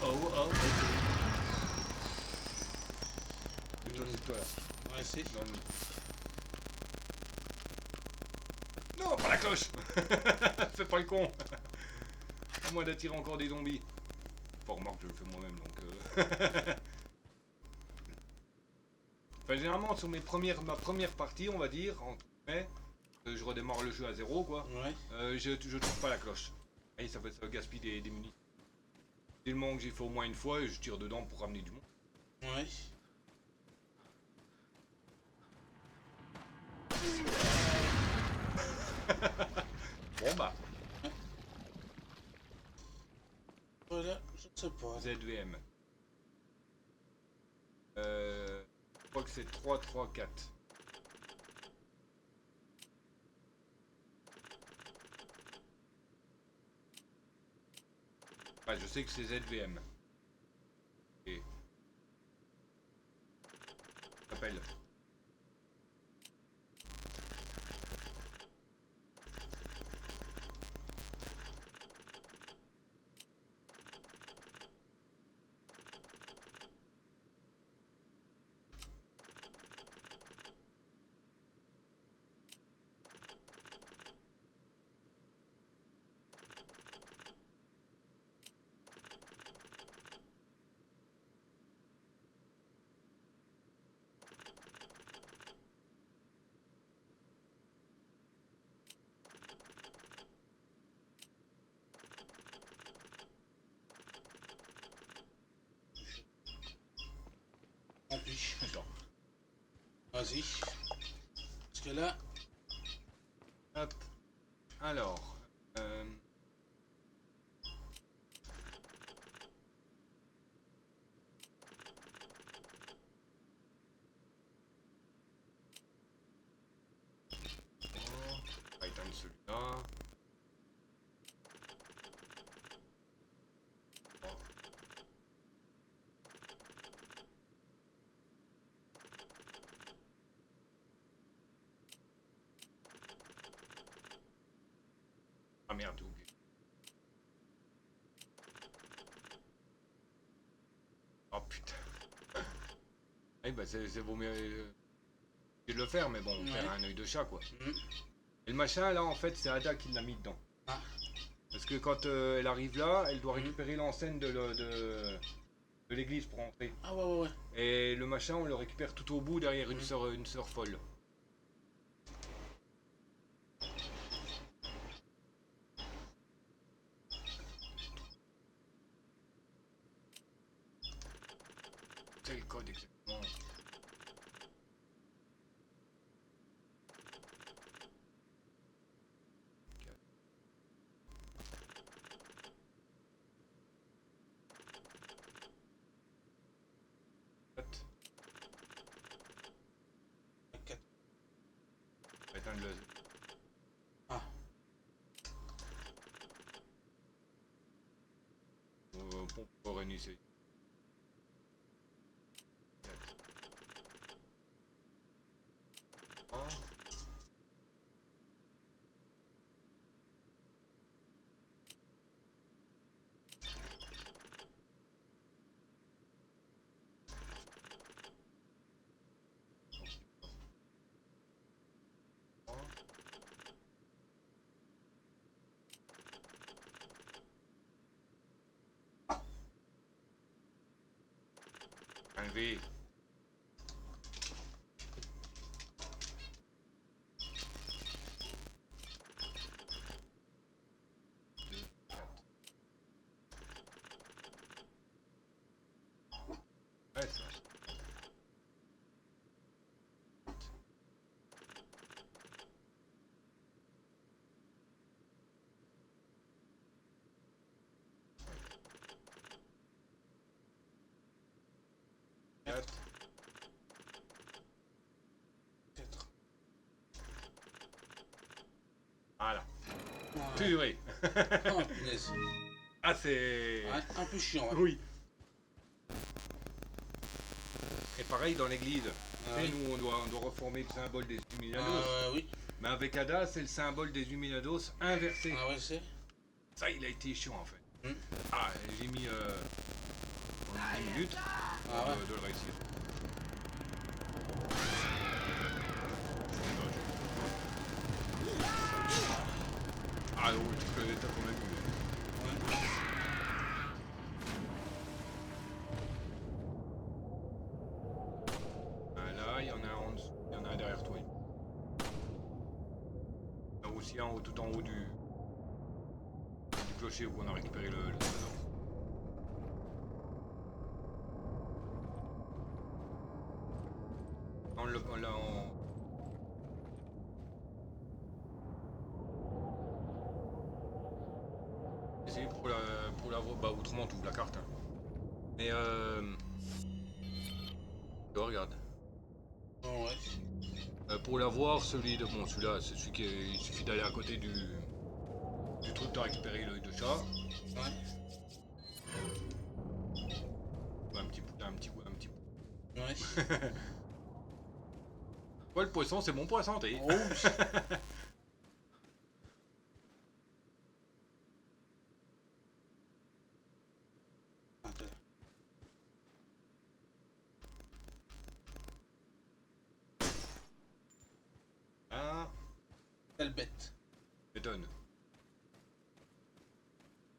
Oh. C'est toi là. Ouais, c'est. Non, pas la cloche. Fais pas le con. À moins d'attirer encore des zombies. Enfin, remarque, je le fais moi-même, donc... Enfin, généralement, sur ma première partie, on va dire, entre guillemets, je redémarre le jeu à 0, quoi. Ouais. Je trouve pas la cloche. Et ça gaspille des munitions. Dès le moment que j'ai fait au moins une fois, je tire dedans pour ramener du monde. Ouais. Bon bah, Voilà, je ne sais pas. ZVM. Je crois que c'est 3, 3, 4. Enfin, je sais que c'est ZVM. Et... ça s'appelle. Rempli. Attends. Vas-y. Parce que là, Hop. Alors. On va éteindre celui-là. Ah merde, j'ai oublié. Oh putain. Eh bah c'est vaut mieux de le faire, mais bon, Ouais. faire un œil de chat quoi. Mhm. Et le machin là, en fait, c'est Ada qui l'a mis dedans. Ah. Parce que quand elle arrive là, elle doit Mhm. récupérer l'enseigne de l'église pour entrer. Ah ouais, ouais, ouais. Et le machin, on le récupère tout au bout derrière une Mhm. sœur folle. C'est le code exactement. Quatre. Éteindre le... Ah. Pompe pour réunir. Un V. Ouais, ça. Quatre. Quatre. Voilà. Ouais. Purée. Oh, punaise. Ah, c'est... Ouais, un peu chiant, ouais. Oui. Et pareil dans l'église. Ah, Tu sais, oui. nous, on doit reformer le symbole des Illuminados. Oui. Mais avec Ada, c'est le symbole des Illuminados inversé. Ah ouais, c'est. Ça, il a été chiant en fait. Hmm. Ah, j'ai mis 10 minutes Ah ouais. de le réussir. Ah oui, t'as quand même eu. Là, il y en a un en dessous, il y en a un derrière toi. Il y en a aussi un tout en haut du clocher où on a récupéré le trésor. Essayer pour la voir, bah autrement tu ouvres la carte. Hein. Mais oh, regarde. Oh, ouais. Pour l'avoir, celui de bon, celui-là, c'est celui qui il suffit d'aller à côté du truc de récupérer l'œil de chat. Ouais. Un petit poussin, un petit goût, un petit. Ouais. Ouais, le poisson, c'est bon pour la santé. Oh, oui. Attends. Ah, Quelle bête. m'étonne.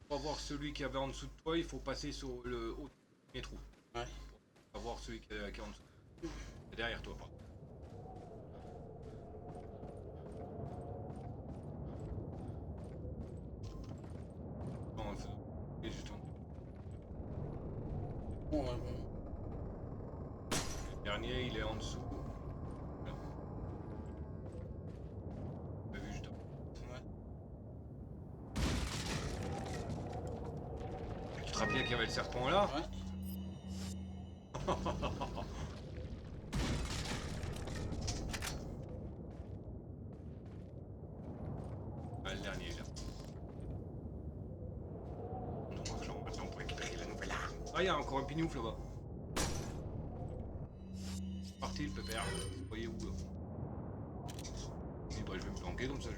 Pour avoir celui qui avait en dessous de toi, il faut passer sur le haut premier trou. Ouais. Pour avoir celui qui est en dessous. C'est derrière toi, pardon. Non, il est juste en dessous. Bon, ouais, bon. Le dernier, il est en dessous. Là. On l'a vu juste avant. Ouais. Tu te rappelais qu'il y avait le serpent là? Ouais. Ah, le dernier là. Nous marchons maintenant pour récupérer la nouvelle arme. Ah, il y a encore un pignouf là-bas. Parti le pépère. Vous voyez où là? Et bah, je vais me planquer comme ça.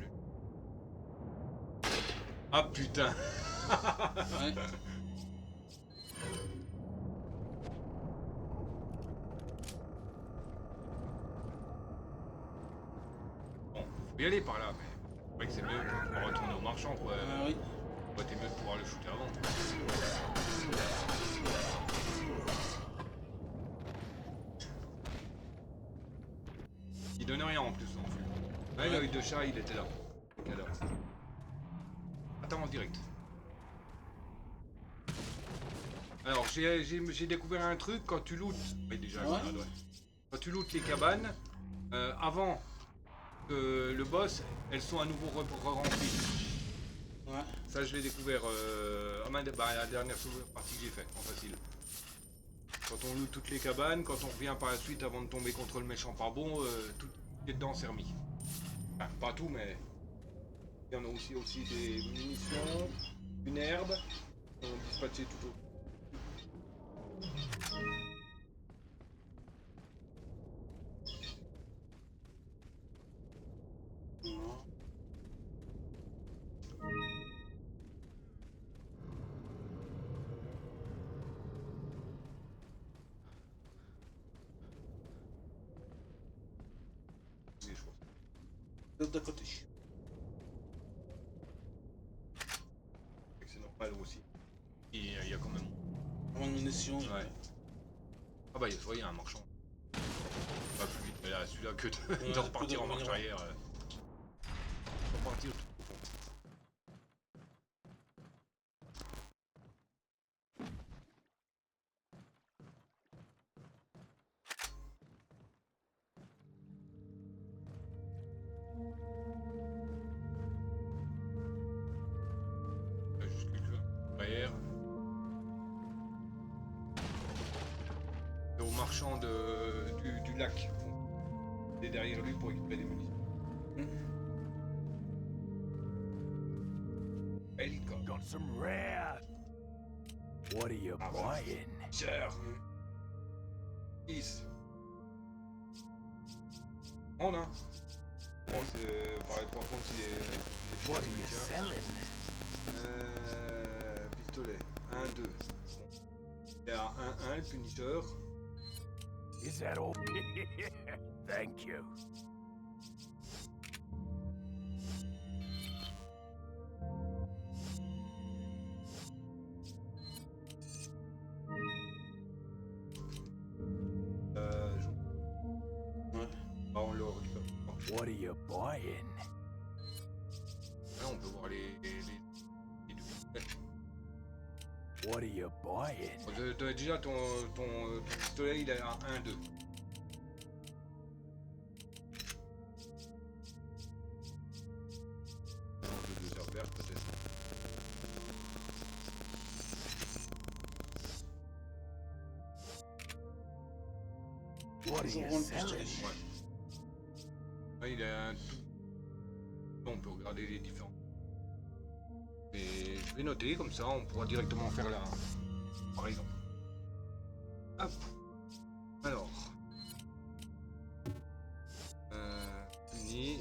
Ah putain. Ouais. Bon, faut y aller par là, mais c'est vrai que c'est mieux de retourner au marchand quoi. Ah oui. Ouais, t'es mieux de pouvoir le shooter avant. Il donne rien en plus non plus. Ouais, l'œil de chat il était là. Alors. Attends en direct. Alors j'ai découvert un truc quand tu lootes. Oui déjà, Ouais. ouais. Quand tu lootes les cabanes, avant que le boss, elles sont à nouveau remplies. Ouais. Ça je l'ai découvert la dernière partie que j'ai fait en facile. Quand on loot toutes les cabanes, quand on revient par la suite avant de tomber contre le méchant par bon, tout est dedans c'est remis. Enfin, pas tout mais il y en a aussi des munitions, une herbe, on dispatché tout au. Non. De côté. C'est normal aussi. Il y a quand même. Moins de munitions. Ouais. Ah bah il y a un marchand. Pas plus vite mais là celui-là que de repartir en marche arrière. Repartir tout. Juste quelques arrière. Au marchand du lac. Il est derrière lui pour récupérer des munitions. Helicopter. Got some rare. What are you buying? Cher. 10. On a. Bon, c'est pareil pour contre s'il est. What are you selling? Pistolet. 1, 2. Il y a 1, le Punisher. Is that all? Thank you. What are you buying? Là, on peut voir les deux pistolets. What are you buying? Déjà, ton pistolet, il est à 1-2. Peut-être. What are Ils you auront le selling? pistolet. Ouais. Là, il a un tout. On peut regarder les différents. Et je vais noter, comme ça, on pourra directement faire la. Par exemple. Hop. Alors. Fini.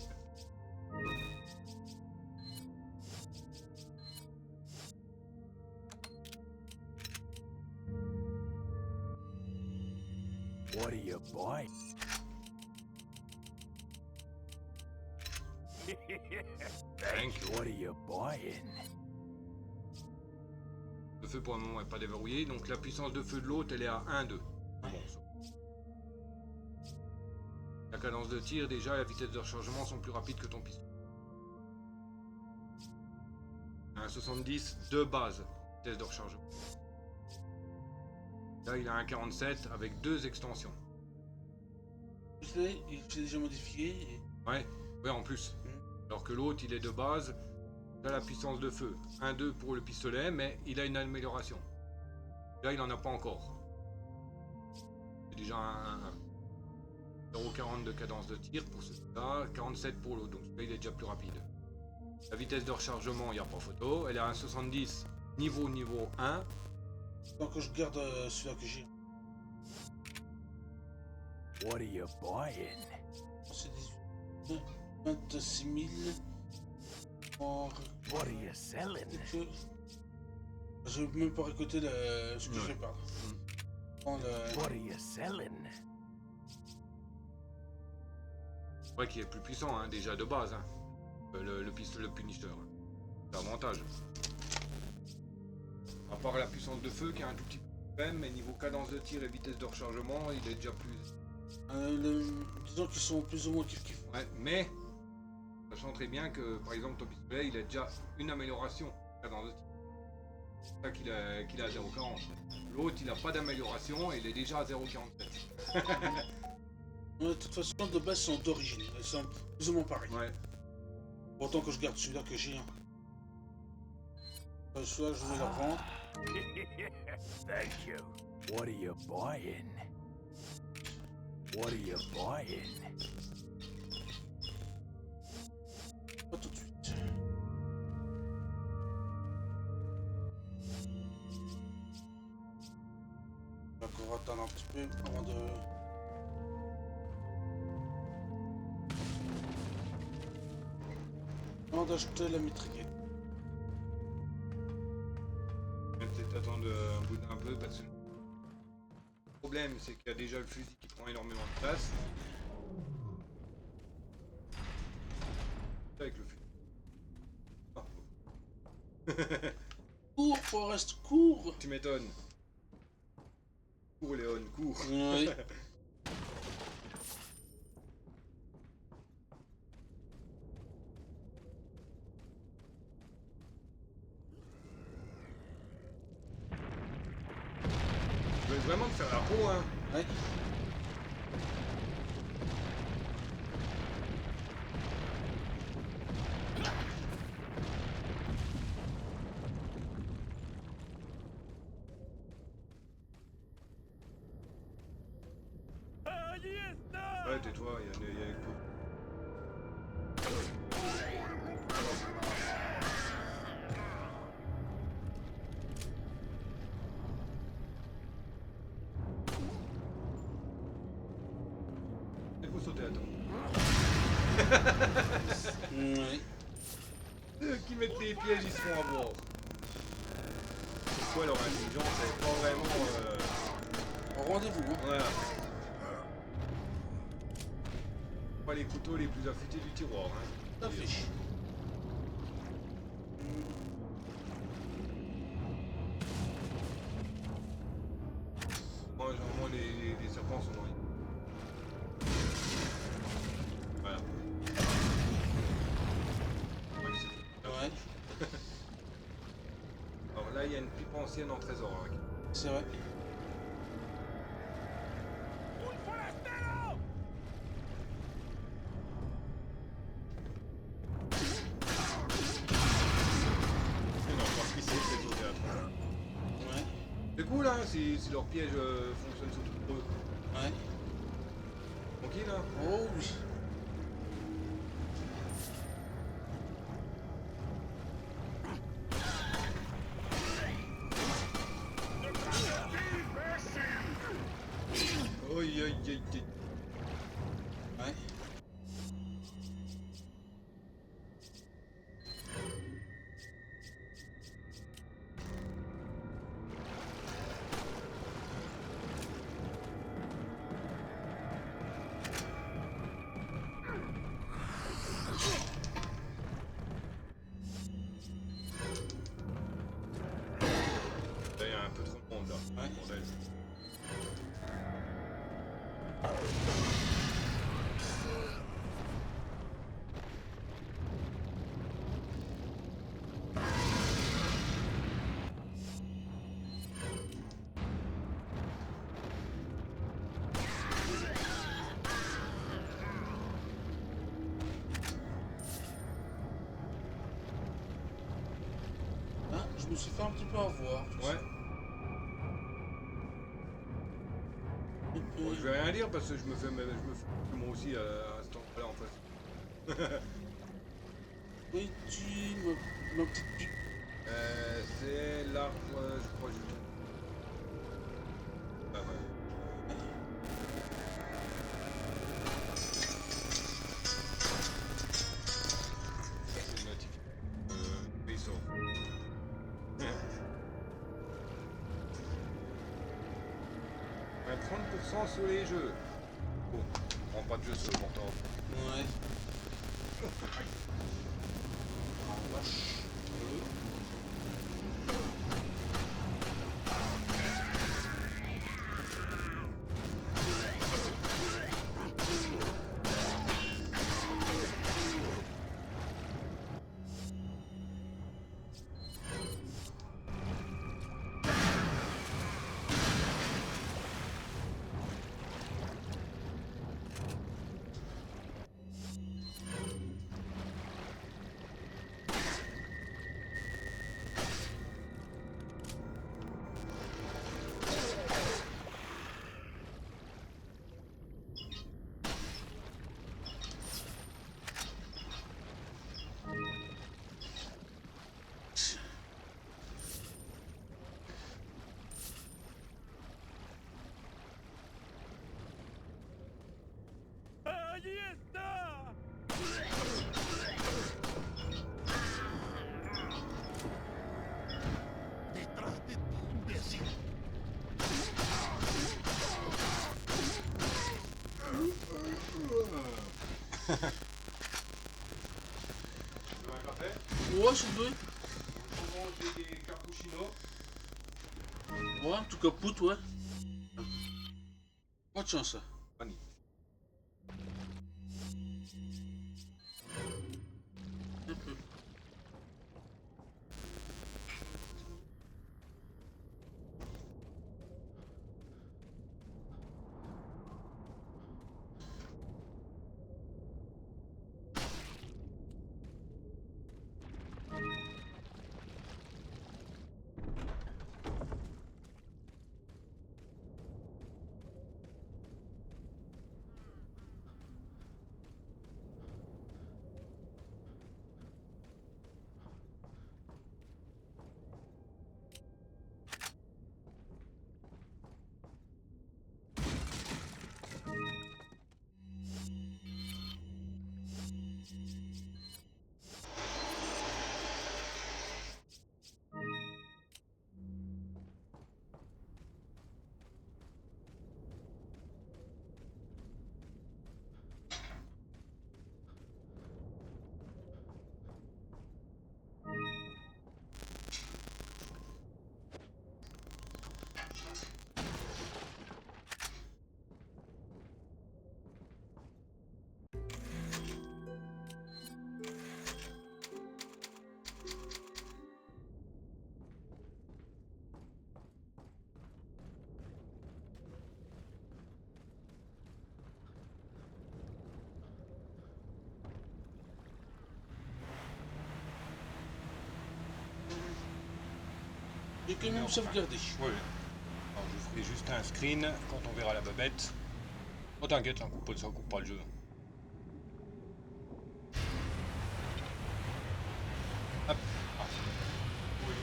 What are you buying? Thank you. What are you buying? Le feu pour le moment n'est pas déverrouillé, donc la puissance de feu de l'autre elle est à 1-2. Bon, ça. La cadence de tir déjà, la vitesse de rechargement sont plus rapides que ton pistolet. Un 70 de base, vitesse de rechargement. Là il a un 47 avec 2 extensions. Le pistolet, il s'est déjà modifié. Et... Ouais, en plus. Alors que l'autre il est de base. Là, la puissance de feu, 1-2 pour le pistolet, mais il a une amélioration. Là, il n'en a pas encore. C'est déjà un 0,40 de cadence de tir pour celui-là, 47 pour l'autre, donc celui-là, il est déjà plus rapide. La vitesse de rechargement, il n'y a pas photo. Elle est à 1,70 niveau 1. Donc je garde celui-là que j'ai. What are you buying? C'est 18. 26 000. Or... What are you selling? Je vais même pas récolter ce que je vais perdre. What are you selling? Ouais, qui est plus puissant, hein, déjà de base. Hein. Le pistolet Punisher. Hein. C'est avantage. À part la puissance de feu qui est un tout petit peu même, mais niveau cadence de tir et vitesse de rechargement, il est déjà plus. Disons qu'ils sont plus ou moins kiff. Ouais, mais sachant très bien que par exemple ton pistolet il a déjà une amélioration cadence de tir. C'est ça qu'il a à 0,40. L'autre il a pas d'amélioration et il est déjà à 0,47. De toute façon, de base, sont d'origine. Elles sont plus ou moins pareilles. Ouais. Pourtant que je garde celui-là que j'ai. Celui-là, je vais la vendre. Thank you. What are you buying? What are you buying? Pas tout de suite. D'accord, attendre un petit peu avant de... Avant d'acheter la mitraillette. Je vais peut-être attendre un peu parce que le problème c'est qu'il y a déjà le fusil qui prend énormément de place. Avec le fusil. Ah. Cours, Forest, cours! Tu m'étonnes. Cours Léon, cours. Oui. Je vais vraiment te faire la peau, hein. Ouais. Ouais, tais-toi, il y a les coups. Il faut sauter, attends. Oui. Ceux qui mettent les pièges, ils se font avoir. Pourquoi leur intelligence, elle est pas vraiment... Rendez-vous, hein. Voilà. Pas les couteaux les plus affûtés du tiroir, hein. Tout à fait. Moi, généralement, les serpents sont dans les... Voilà. il y a une pipe ancienne en trésor. Hein. C'est vrai. Non, parce qu'ici, c'est au théâtre. Ouais. C'est cool, hein, si leur piège fonctionne sur tout eux. Ouais. Tranquille, hein. Oh oui. Aïe, aïe, aïe, aïe. Ouais. Là, il y a un peu trop de monde, là. Ouais. Bordel. Hein, je me suis fait un petit peu avoir. Ouais. Bon, je vais rien dire parce que je me fais moi aussi à ce temps-là en face. Oui, tu ma petite pipe. C'est l'arbre, je crois, je trouve. Ah ouais. Ça c'est une notif. Vaisseau. Un 30% sur les jeux. Bon, on prend pas de jeu sur le portable. Ouais. ¡Allí está! ¡Detrás de ti, imbécil! Tu veux un café? Ouais, je veux. Souvent j'ai des cappuccinos. Ouais, en tout cas, pout, ouais. Pas de chance, ça. Vanille. Un peu. J'ai quand même sauvegardé. Oui. Alors je ferai juste un screen quand on verra la babette. Oh t'inquiète, ça coupe pas le jeu. Hop. Ah. Oui,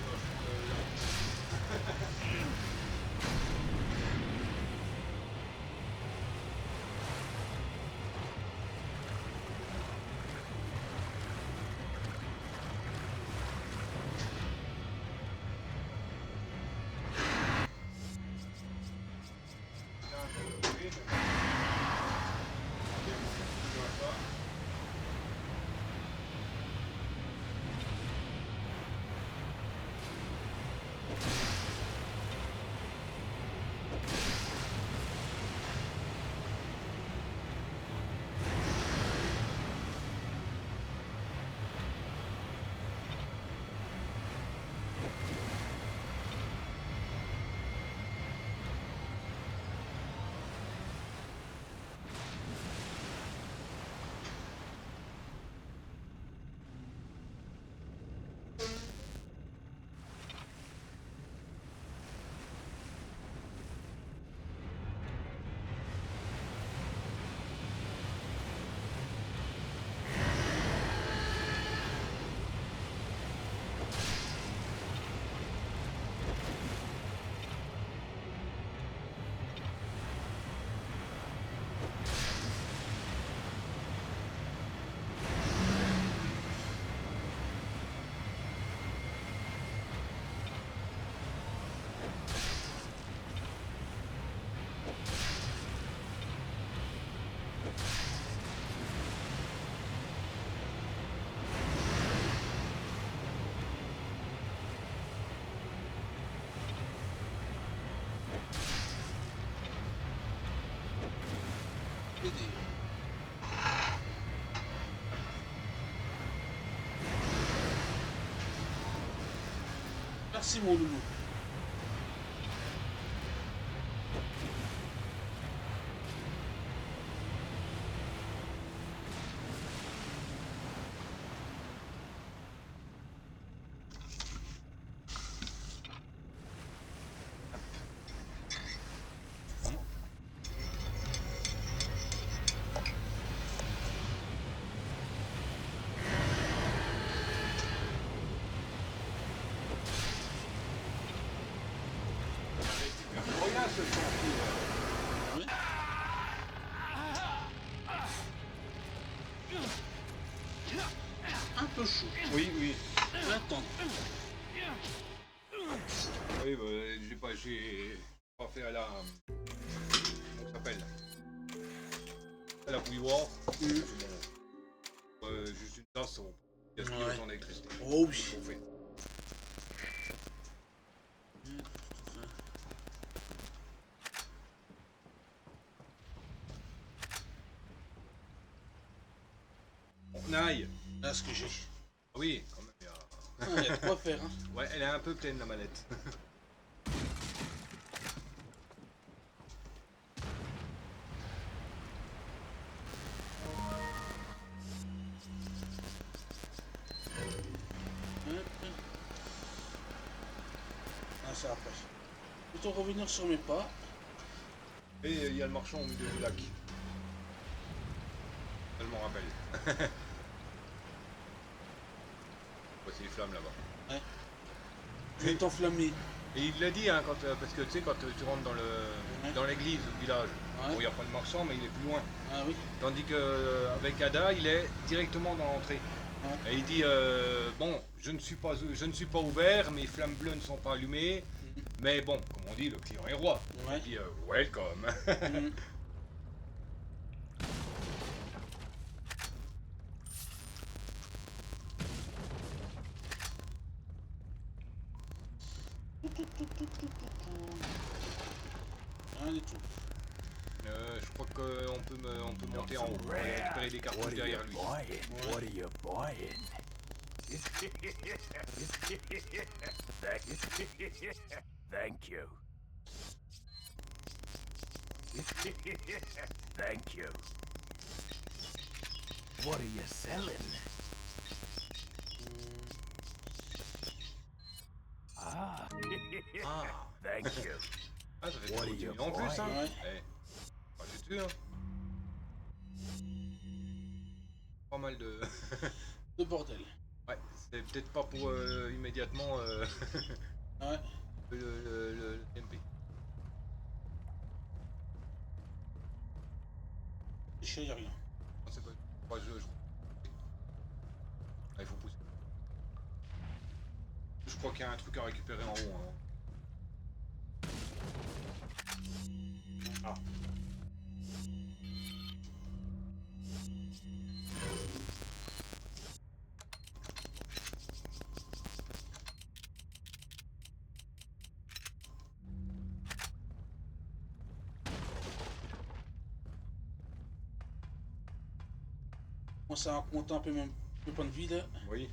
Merci mon loulou. Oui. Un peu chaud. Oui, oui. Attends. Oui, j'ai pas fait à la... Comment ça s'appelle? À la bouilloire. Juste une tasse, on gaspille Ouais. autant d'électricité. Oh oui. On fait. On aille. Là, ce que j'ai. Oui, quand même. Il y a de quoi faire. Hein. Ouais, elle est un peu pleine la manette. Ah, c'est après. Plutôt revenir sur mes pas. Et il y a le marchand au milieu du lac. Elle m'en rappelle. Voici les flammes là-bas. Ouais. Je vais t'enflammer. Et il l'a dit, hein, parce que tu sais, quand tu rentres dans l'église, au village, Ouais. bon, il n'y a pas de marchand, mais il est plus loin. Ah oui. Tandis qu'avec Ada, il est directement dans l'entrée. Ouais. Et il dit, bon, je ne suis pas ouvert, mes flammes bleues ne sont pas allumées, mais bon, comme on dit, le client est roi. Ouais. Il dit, welcome. Mhm. Rien du tout. Je crois qu'on peut monter en haut et récupérer des cartouches derrière lui. What are you buying? Thank you. Thank you. What are you selling? Ah. Ah. Thank you. Ah, ça fait What 30 are you 000 en plus, hein. buying? Eh, bah, j'ai tué, hein. Pas mal de... De bordel. Ouais, c'est peut-être pas pour immédiatement Ouais. le TMP. Chez y a rien. Non, c'est pas... Ah, il faut pousser. Je crois qu'il y a un truc à récupérer en haut, hein. Ah. Moi, ça a monté un peu mon point de vie là. Oui.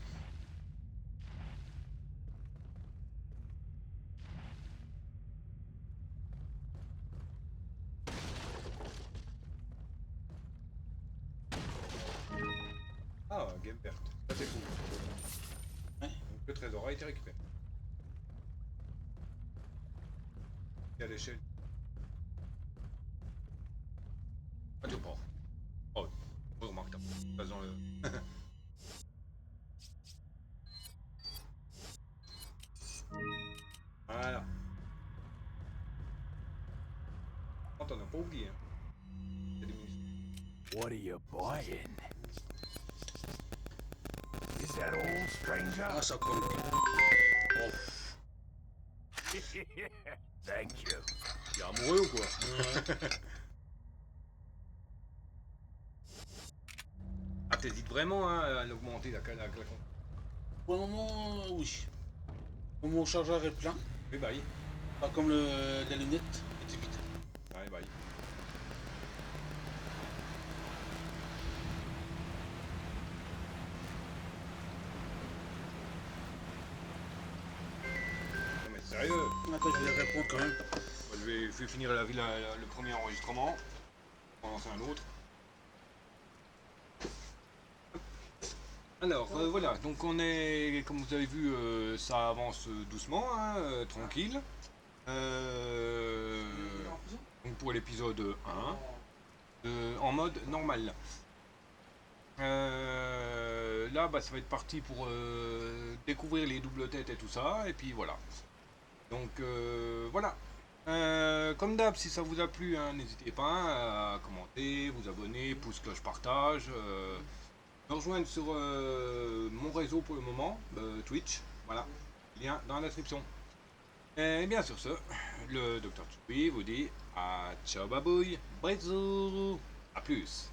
Ah, game verte. Ça c'est cool. Ouais. Donc le trésor a été récupéré. Et à l'échelle. Ah, tu pas. Oh, oui, remarque, t'as pas dans le. Voilà. Oh, t'en as pas oublié, hein. C'est des munitions. What are you buying? Is that all, stranger? Ah, ça compte. Oh, Thank you. t'es amoureux ou quoi? Ah, t'hésites vraiment hein, à l'augmenter la Pour le moment, oui. Mon chargeur est plein. Oui, bah oui. Pas comme la lunette était vide. Ouais, bah oui. Non mais sérieux, Attends, je vais répondre quand même. je vais finir le premier enregistrement. On va en lancer un autre. Alors voilà, donc on est, comme vous avez vu, ça avance doucement, hein, tranquille. Donc pour l'épisode 1, en mode normal. Là, bah, ça va être parti pour découvrir les doubles têtes et tout ça, et puis voilà. Donc voilà. Comme d'hab, si ça vous a plu, hein, n'hésitez pas à commenter, vous abonner, pouce cloche partage. Me rejoindre sur mon réseau pour le moment, Twitch, voilà, lien dans la description. Et bien sur ce, le Dr Tsubi vous dit à ciao babouille, bisous, à plus.